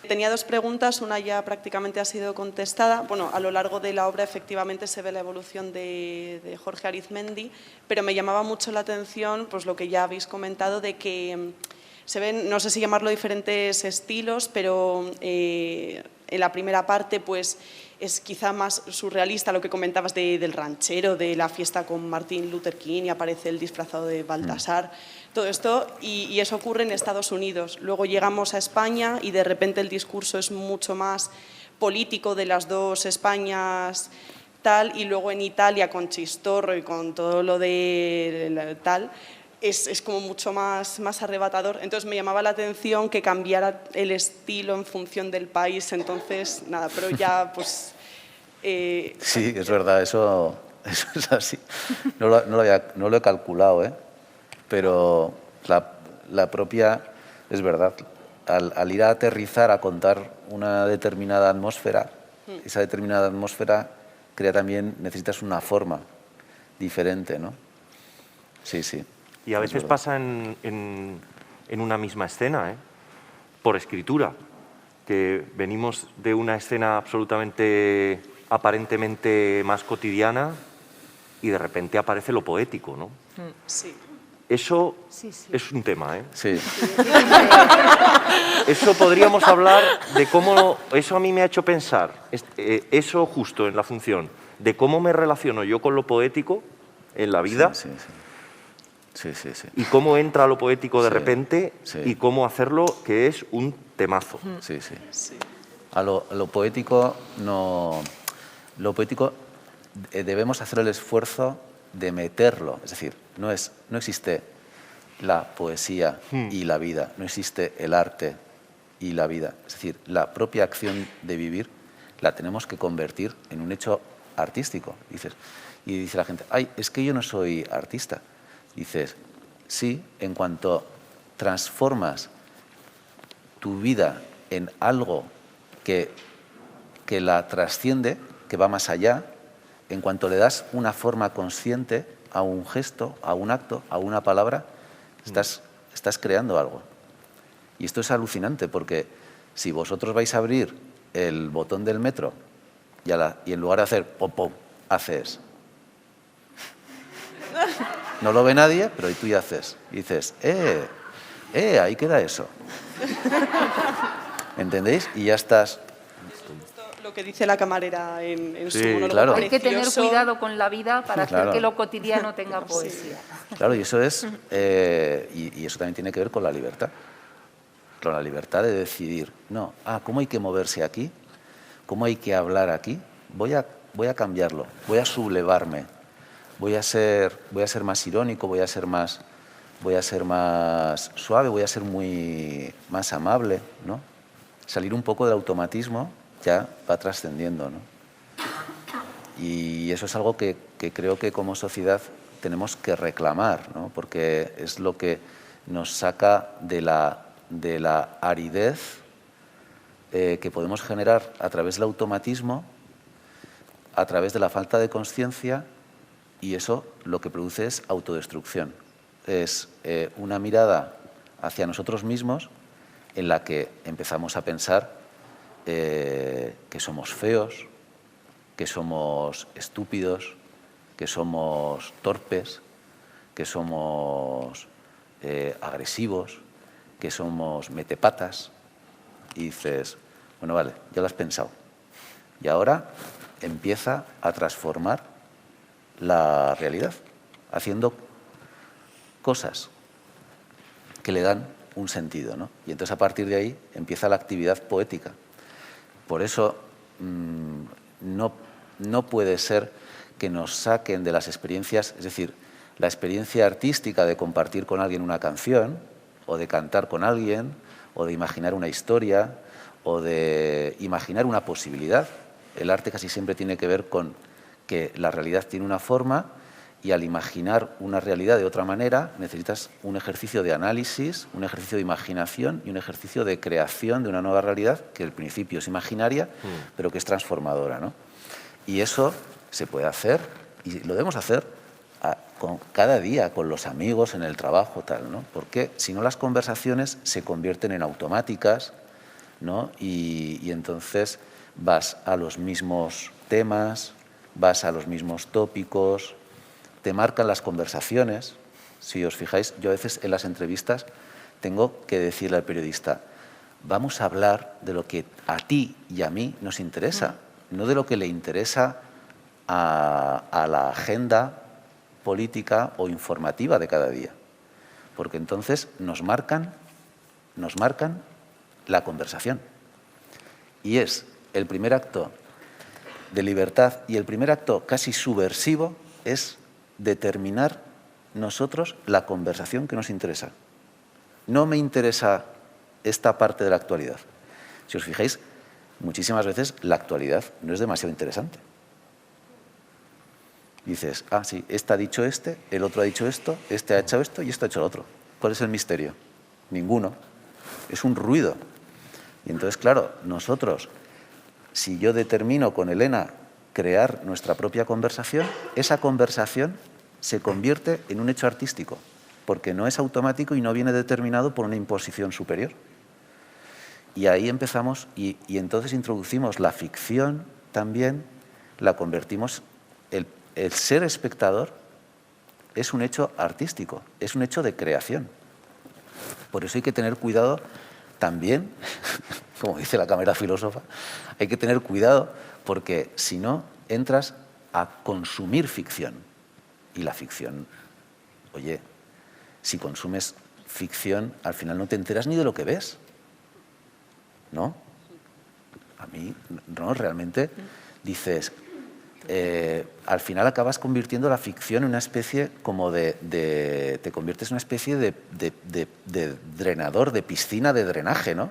Tenía dos preguntas, una ya prácticamente ha sido contestada. Bueno, a lo largo de la obra efectivamente se ve la evolución de Jorge Arizmendi, pero me llamaba mucho la atención pues, lo que ya habéis comentado de que se ven, no sé si llamarlo diferentes estilos, pero en la primera parte pues es quizá más surrealista lo que comentabas del ranchero, de la fiesta con Martin Luther King y aparece el disfrazado de Baltasar, todo esto, y eso ocurre en Estados Unidos. Luego llegamos a España y de repente el discurso es mucho más político de las dos Españas tal, y luego en Italia con Chistorro y con todo lo de tal, es como mucho más arrebatador. Entonces me llamaba la atención que cambiara el estilo en función del país. Entonces, nada, pero ya pues... Sí, es verdad, eso es así. No lo he calculado, pero la propia... Es verdad, al ir a aterrizar, a contar una determinada atmósfera, esa determinada atmósfera crea también, necesitas una forma diferente, ¿no? Sí, sí. Y a veces pasa en en una misma escena, por escritura, que venimos de una escena absolutamente, aparentemente más cotidiana y de repente aparece lo poético, ¿no? Sí. Eso es un tema, ¿eh? Sí. Eso podríamos hablar de cómo... Eso a mí me ha hecho pensar, eso justo en la función, de cómo me relaciono yo con lo poético en la vida. Sí. Y cómo entra lo poético de repente sí. y cómo hacerlo, que es un temazo. Sí. A lo poético no... Lo poético debemos hacer el esfuerzo de meterlo. Es decir, no existe la poesía y la vida, no existe el arte y la vida. Es decir, la propia acción de vivir la tenemos que convertir en un hecho artístico. Y dice la gente, ay, es que yo no soy artista. Dices, sí, en cuanto transformas tu vida en algo que la trasciende, que va más allá, en cuanto le das una forma consciente a un gesto, a un acto, a una palabra, estás creando algo. Y esto es alucinante, porque si vosotros vais a abrir el botón del metro y en lugar de hacer pom pom, haces... No lo ve nadie, pero tú ya haces. Y dices, ahí queda eso. ¿Entendéis? Y ya estás... Lo que dice la camarera en su Sí, monólogo. claro. Hay que tener cuidado con la vida para hacer Claro. que lo cotidiano tenga poesía. Claro, y eso es... y eso también tiene que ver con la libertad. Con la libertad de decidir, no, ¿cómo hay que moverse aquí? ¿Cómo hay que hablar aquí? Voy a cambiarlo, voy a sublevarme, voy a ser más irónico, voy a ser más suave, voy a ser más amable, ¿no? Salir un poco del automatismo ya va trascendiendo, ¿no? Y eso es algo que creo que como sociedad tenemos que reclamar, ¿no? Porque es lo que nos saca de la aridez que podemos generar a través del automatismo, a través de la falta de conciencia, y eso lo que produce es autodestrucción. Es una mirada hacia nosotros mismos en la que empezamos a pensar que somos feos, que somos estúpidos, que somos torpes, que somos agresivos, que somos metepatas. Y dices, bueno, vale, ya lo has pensado. Y ahora empieza a transformar la realidad, haciendo cosas que le dan un sentido, ¿no? Y entonces a partir de ahí empieza la actividad poética. Por eso no puede ser que nos saquen de las experiencias, es decir, la experiencia artística de compartir con alguien una canción, o de cantar con alguien, o de imaginar una historia, o de imaginar una posibilidad. El arte casi siempre tiene que ver con que la realidad tiene una forma, y al imaginar una realidad de otra manera necesitas un ejercicio de análisis, un ejercicio de imaginación y un ejercicio de creación de una nueva realidad que al principio es imaginaria, pero que es transformadora, ¿no? Y eso se puede hacer, y lo debemos hacer cada día, con los amigos, en el trabajo, tal, ¿no? Porque si no, las conversaciones se convierten en automáticas, ¿no? Y entonces vas a los mismos temas, vas a los mismos tópicos, te marcan las conversaciones. Si os fijáis, yo a veces en las entrevistas tengo que decirle al periodista, vamos a hablar de lo que a ti y a mí nos interesa, no de lo que le interesa a la agenda política o informativa de cada día. Porque entonces nos marcan la conversación. Y es el primer acto de libertad y el primer acto casi subversivo es determinar nosotros la conversación que nos interesa. No me interesa esta parte de la actualidad. Si os fijáis, muchísimas veces la actualidad no es demasiado interesante. Dices, sí, este ha dicho el otro ha dicho esto, este ha hecho esto y esto ha hecho lo otro. ¿Cuál es el misterio? Ninguno. Es un ruido. Y entonces, claro, nosotros, si yo determino con Elena crear nuestra propia conversación, esa conversación se convierte en un hecho artístico. porque no es automático y no viene determinado por una imposición superior. Y ahí empezamos, y entonces introducimos la ficción también, la convertimos, el ser espectador es un hecho artístico, es un hecho de creación. Por eso hay que tener cuidado también, como dice la cámara filósofa, hay que tener cuidado porque si no entras a consumir ficción. Y la ficción, oye, si consumes ficción, al final no te enteras ni de lo que ves. ¿No? A mí, no, realmente dices, al final acabas convirtiendo la ficción en una especie como te conviertes en una especie de drenador, de piscina de drenaje, ¿no?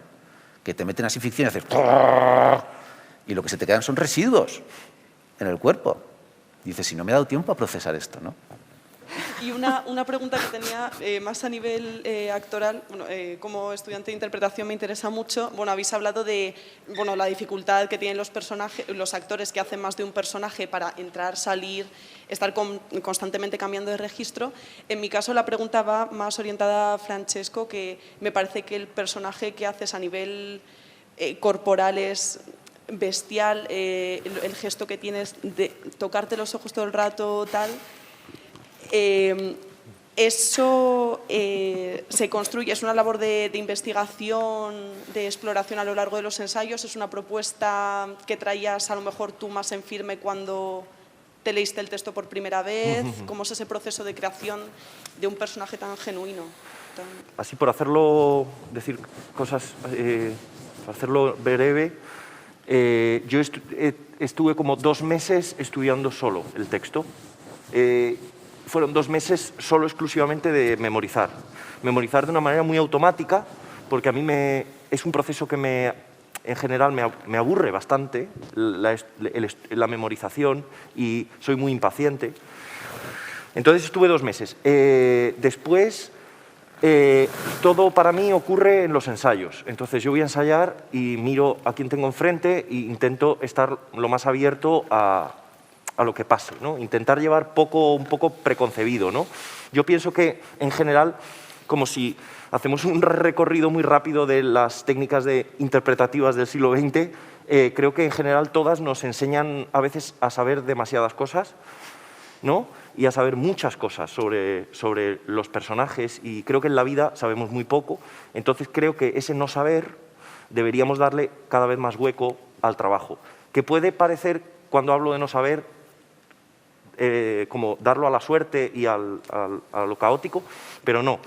Que te meten así ficción y haces... Y lo que se te quedan son residuos en el cuerpo. Dices, si no me he dado tiempo a procesar esto, ¿no? Y una pregunta que tenía más a nivel actoral, bueno, como estudiante de interpretación me interesa mucho. Bueno, habéis hablado de la dificultad que tienen los actores que hacen más de un personaje para entrar, salir, estar constantemente cambiando de registro. En mi caso la pregunta va más orientada a Francesco, que me parece que el personaje que haces a nivel corporal es bestial, el gesto que tienes de tocarte los ojos todo el rato, tal... eso se construye, es una labor de investigación, de exploración a lo largo de los ensayos, es una propuesta que traías a lo mejor tú más en firme cuando te leíste el texto por primera vez. ¿Cómo es ese proceso de creación de un personaje tan genuino? Así por hacerlo, decir cosas, para hacerlo breve, yo estuve como 2 meses estudiando solo el texto. Fueron 2 meses solo exclusivamente de memorizar. Memorizar de una manera muy automática, porque a mí es un proceso que en general me aburre bastante, la memorización, y soy muy impaciente. Entonces estuve 2 meses. Después, todo para mí ocurre en los ensayos. Entonces yo voy a ensayar y miro a quién tengo enfrente e intento estar lo más abierto a lo que pase, ¿no? Intentar llevar un poco preconcebido, ¿no? Yo pienso que, en general, como si hacemos un recorrido muy rápido de las técnicas interpretativas del siglo XX, creo que, en general, todas nos enseñan a veces a saber demasiadas cosas, ¿no? Y a saber muchas cosas sobre los personajes, y creo que en la vida sabemos muy poco. Entonces, creo que ese no saber deberíamos darle cada vez más hueco al trabajo. Que puede parecer, cuando hablo de no saber, como darlo a la suerte y a lo caótico, pero no.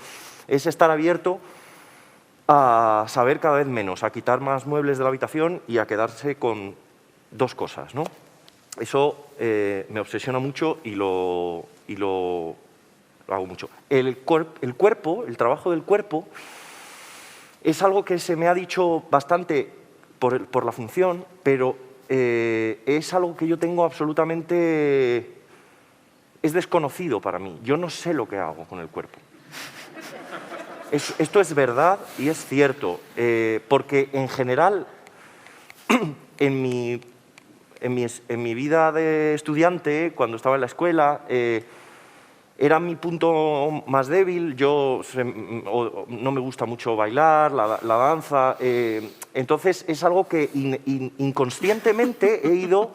Es estar abierto a saber cada vez menos, a quitar más muebles de la habitación y a quedarse con 2 cosas, ¿no? Eso me obsesiona mucho y lo hago mucho. El cuerpo, el trabajo del cuerpo, es algo que se me ha dicho bastante por la función, pero es algo que yo tengo absolutamente... Es desconocido para mí. Yo no sé lo que hago con el cuerpo. Esto es verdad y es cierto, porque en general, en mi vida de estudiante, cuando estaba en la escuela, era mi punto más débil. No me gusta mucho bailar, la danza. Entonces es algo que inconscientemente he ido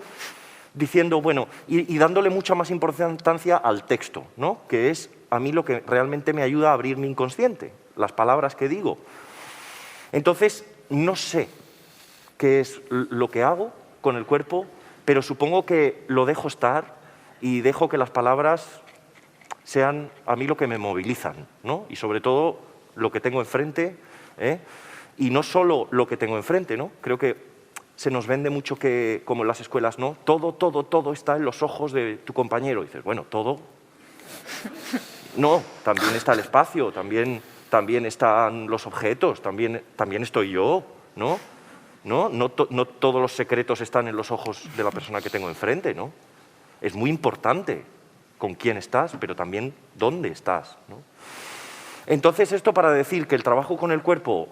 diciendo, bueno, y dándole mucha más importancia al texto, ¿no? Que es a mí lo que realmente me ayuda a abrir mi inconsciente, las palabras que digo. Entonces, no sé qué es lo que hago con el cuerpo, pero supongo que lo dejo estar y dejo que las palabras sean a mí lo que me movilizan, ¿no? Y sobre todo lo que tengo enfrente, y no solo lo que tengo enfrente, ¿no? Creo que se nos vende mucho que, como en las escuelas, ¿no? Todo está en los ojos de tu compañero. Y dices, bueno, todo. No, también está el espacio, también están los objetos, también estoy yo, ¿no? No todos los secretos están en los ojos de la persona que tengo enfrente, ¿no? Es muy importante con quién estás, pero también dónde estás, ¿no? Entonces, esto para decir que el trabajo con el cuerpo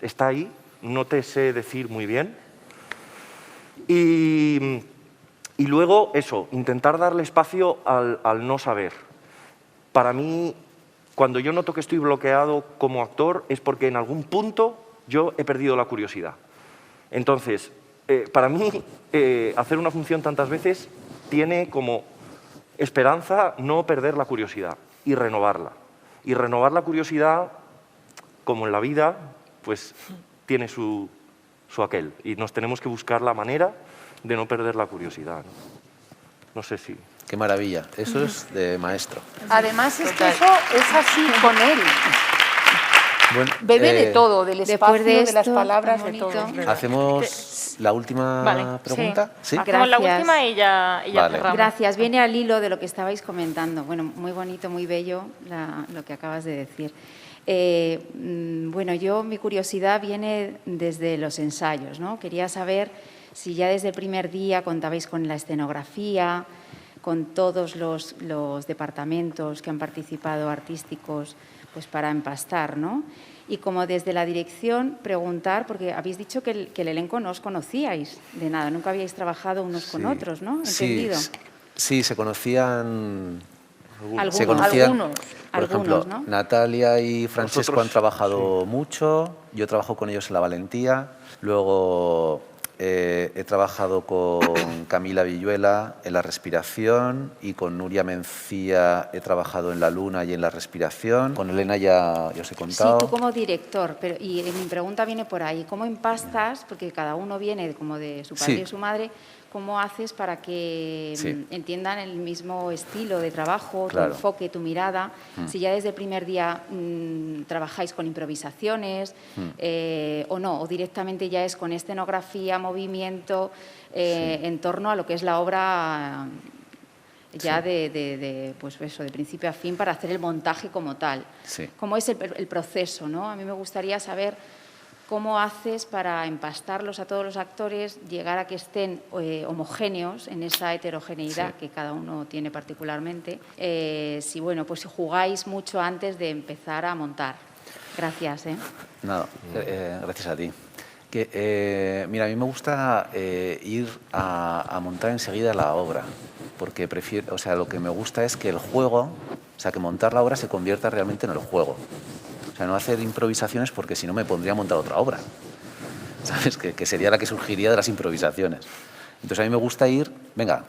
está ahí. No te sé decir muy bien. Y luego, eso, intentar darle espacio al no saber. Para mí, cuando yo noto que estoy bloqueado como actor es porque en algún punto yo he perdido la curiosidad. Entonces, para mí, hacer una función tantas veces tiene como esperanza no perder la curiosidad y renovarla. Y renovar la curiosidad, como en la vida, pues tiene su aquel. Y nos tenemos que buscar la manera de no perder la curiosidad. No sé si... Qué maravilla. Eso es de maestro. Además es que eso es así con él. Bueno, Bebe de todo, del espacio, de de las esto, palabras, tan de todo. bonito. ¿Hacemos la última pregunta? Sí. Hacemos la última y ya Vale. cerramos. Gracias. Viene al hilo de lo que estabais comentando. Bueno, muy bonito, muy bello lo que acabas de decir. Bueno, mi curiosidad viene desde los ensayos, ¿no? Quería saber si ya desde el primer día contabais con la escenografía, con todos los departamentos que han participado artísticos, pues para empastar, ¿no? Y como desde la dirección preguntar, porque habéis dicho que el elenco no os conocíais de nada, nunca habíais trabajado unos con otros, ¿no? ¿Entendido? Sí, se conocían... Algunos, por ejemplo, ¿no? Natalia y Francesco han trabajado mucho, yo trabajo con ellos en La Valentía, luego he trabajado con Camila Villuela en La Respiración y con Nuria Mencía he trabajado en La Luna y en La Respiración. Con Elena ya os he contado. Sí, tú como director, y mi pregunta viene por ahí, ¿cómo empastas? Porque cada uno viene como de su padre y su madre. ¿Cómo haces para que entiendan el mismo estilo de trabajo, tu enfoque, tu mirada? Si ya desde el primer día trabajáis con improvisaciones o no, o directamente ya es con escenografía, movimiento, en torno a lo que es la obra ya pues eso, de principio a fin para hacer el montaje como tal. ¿Cómo es el proceso, ¿no? A mí me gustaría saber cómo haces para empastarlos a todos los actores, llegar a que estén homogéneos en esa heterogeneidad que cada uno tiene particularmente. Si jugáis mucho antes de empezar a montar. Gracias. Nada, gracias a ti. Mira, a mí me gusta ir a montar enseguida la obra, porque prefiero, lo que me gusta es que el juego, que montar la obra se convierta realmente en el juego. O sea, no hacer improvisaciones porque si no me pondría a montar otra obra, ¿sabes? Que sería la que surgiría de las improvisaciones. Entonces a mí me gusta ir, venga,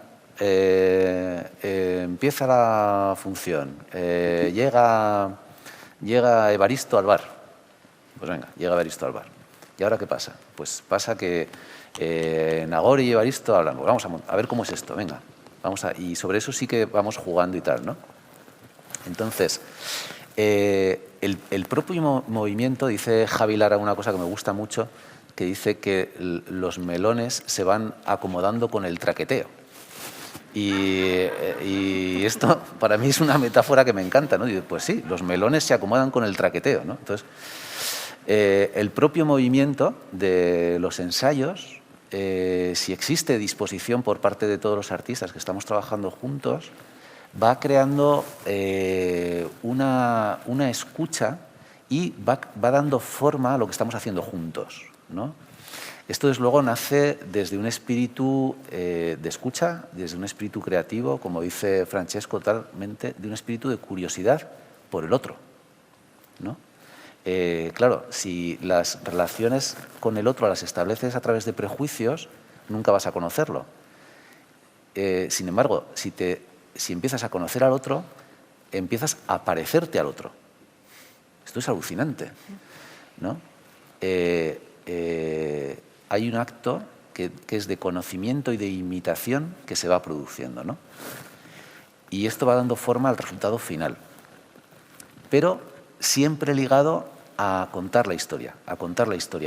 empieza la función, llega Evaristo al bar. Pues venga, llega Evaristo al bar. ¿Y ahora qué pasa? Pues pasa que Nagore y Evaristo hablan, pues vamos a ver cómo es esto, venga. Y sobre eso sí que vamos jugando y tal, ¿no? Entonces, el propio movimiento, dice Javi Lara una cosa que me gusta mucho, que dice que los melones se van acomodando con el traqueteo. Y esto para mí es una metáfora que me encanta, ¿no? Y pues sí, los melones se acomodan con el traqueteo, ¿no? Entonces, el propio movimiento de los ensayos, si existe disposición por parte de todos los artistas que estamos trabajando juntos, va creando una escucha y va dando forma a lo que estamos haciendo juntos, ¿no? Esto, desde luego, nace desde un espíritu de escucha, desde un espíritu creativo, como dice Francesco, totalmente, de un espíritu de curiosidad por el otro, ¿no? Claro, si las relaciones con el otro las estableces a través de prejuicios, nunca vas a conocerlo. Sin embargo, si empiezas a conocer al otro, empiezas a parecerte al otro. Esto es alucinante, ¿no? Hay un acto que es de conocimiento y de imitación que se va produciendo, ¿no? Y esto va dando forma al resultado final. Pero siempre ligado a contar la historia,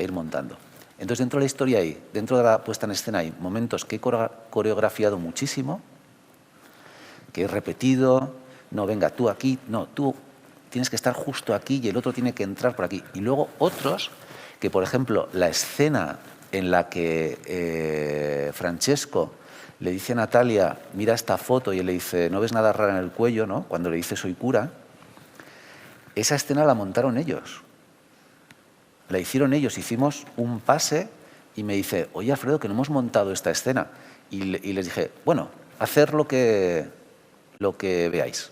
ir montando. Entonces, dentro de la historia dentro de la puesta en escena hay momentos que he coreografiado muchísimo, que he repetido, no, venga, tú aquí, no, tú tienes que estar justo aquí y el otro tiene que entrar por aquí. Y luego otros que, por ejemplo, la escena en la que Francesco le dice a Natalia, mira esta foto, y él le dice, ¿no ves nada raro en el cuello?, ¿no? Cuando le dice, soy cura, esa escena la montaron ellos. La hicieron ellos, hicimos un pase y me dice, oye, Alfredo, que no hemos montado esta escena. Y les dije, bueno, hacer lo que veáis.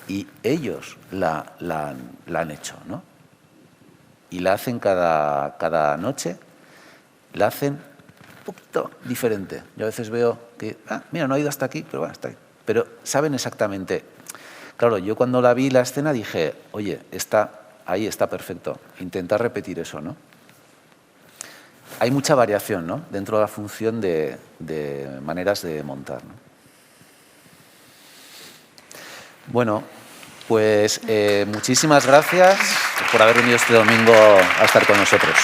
y ellos la han hecho, ¿no? Y la hacen cada noche, la hacen un poquito diferente. Yo a veces veo que, mira, no ha ido hasta aquí, pero bueno, está ahí. Pero saben exactamente. Claro, yo cuando la vi la escena dije, oye, ahí está perfecto, intentar repetir eso, ¿no? Hay mucha variación, ¿no?, dentro de la función de maneras de montar, ¿no? Bueno, pues muchísimas gracias por haber venido este domingo a estar con nosotros.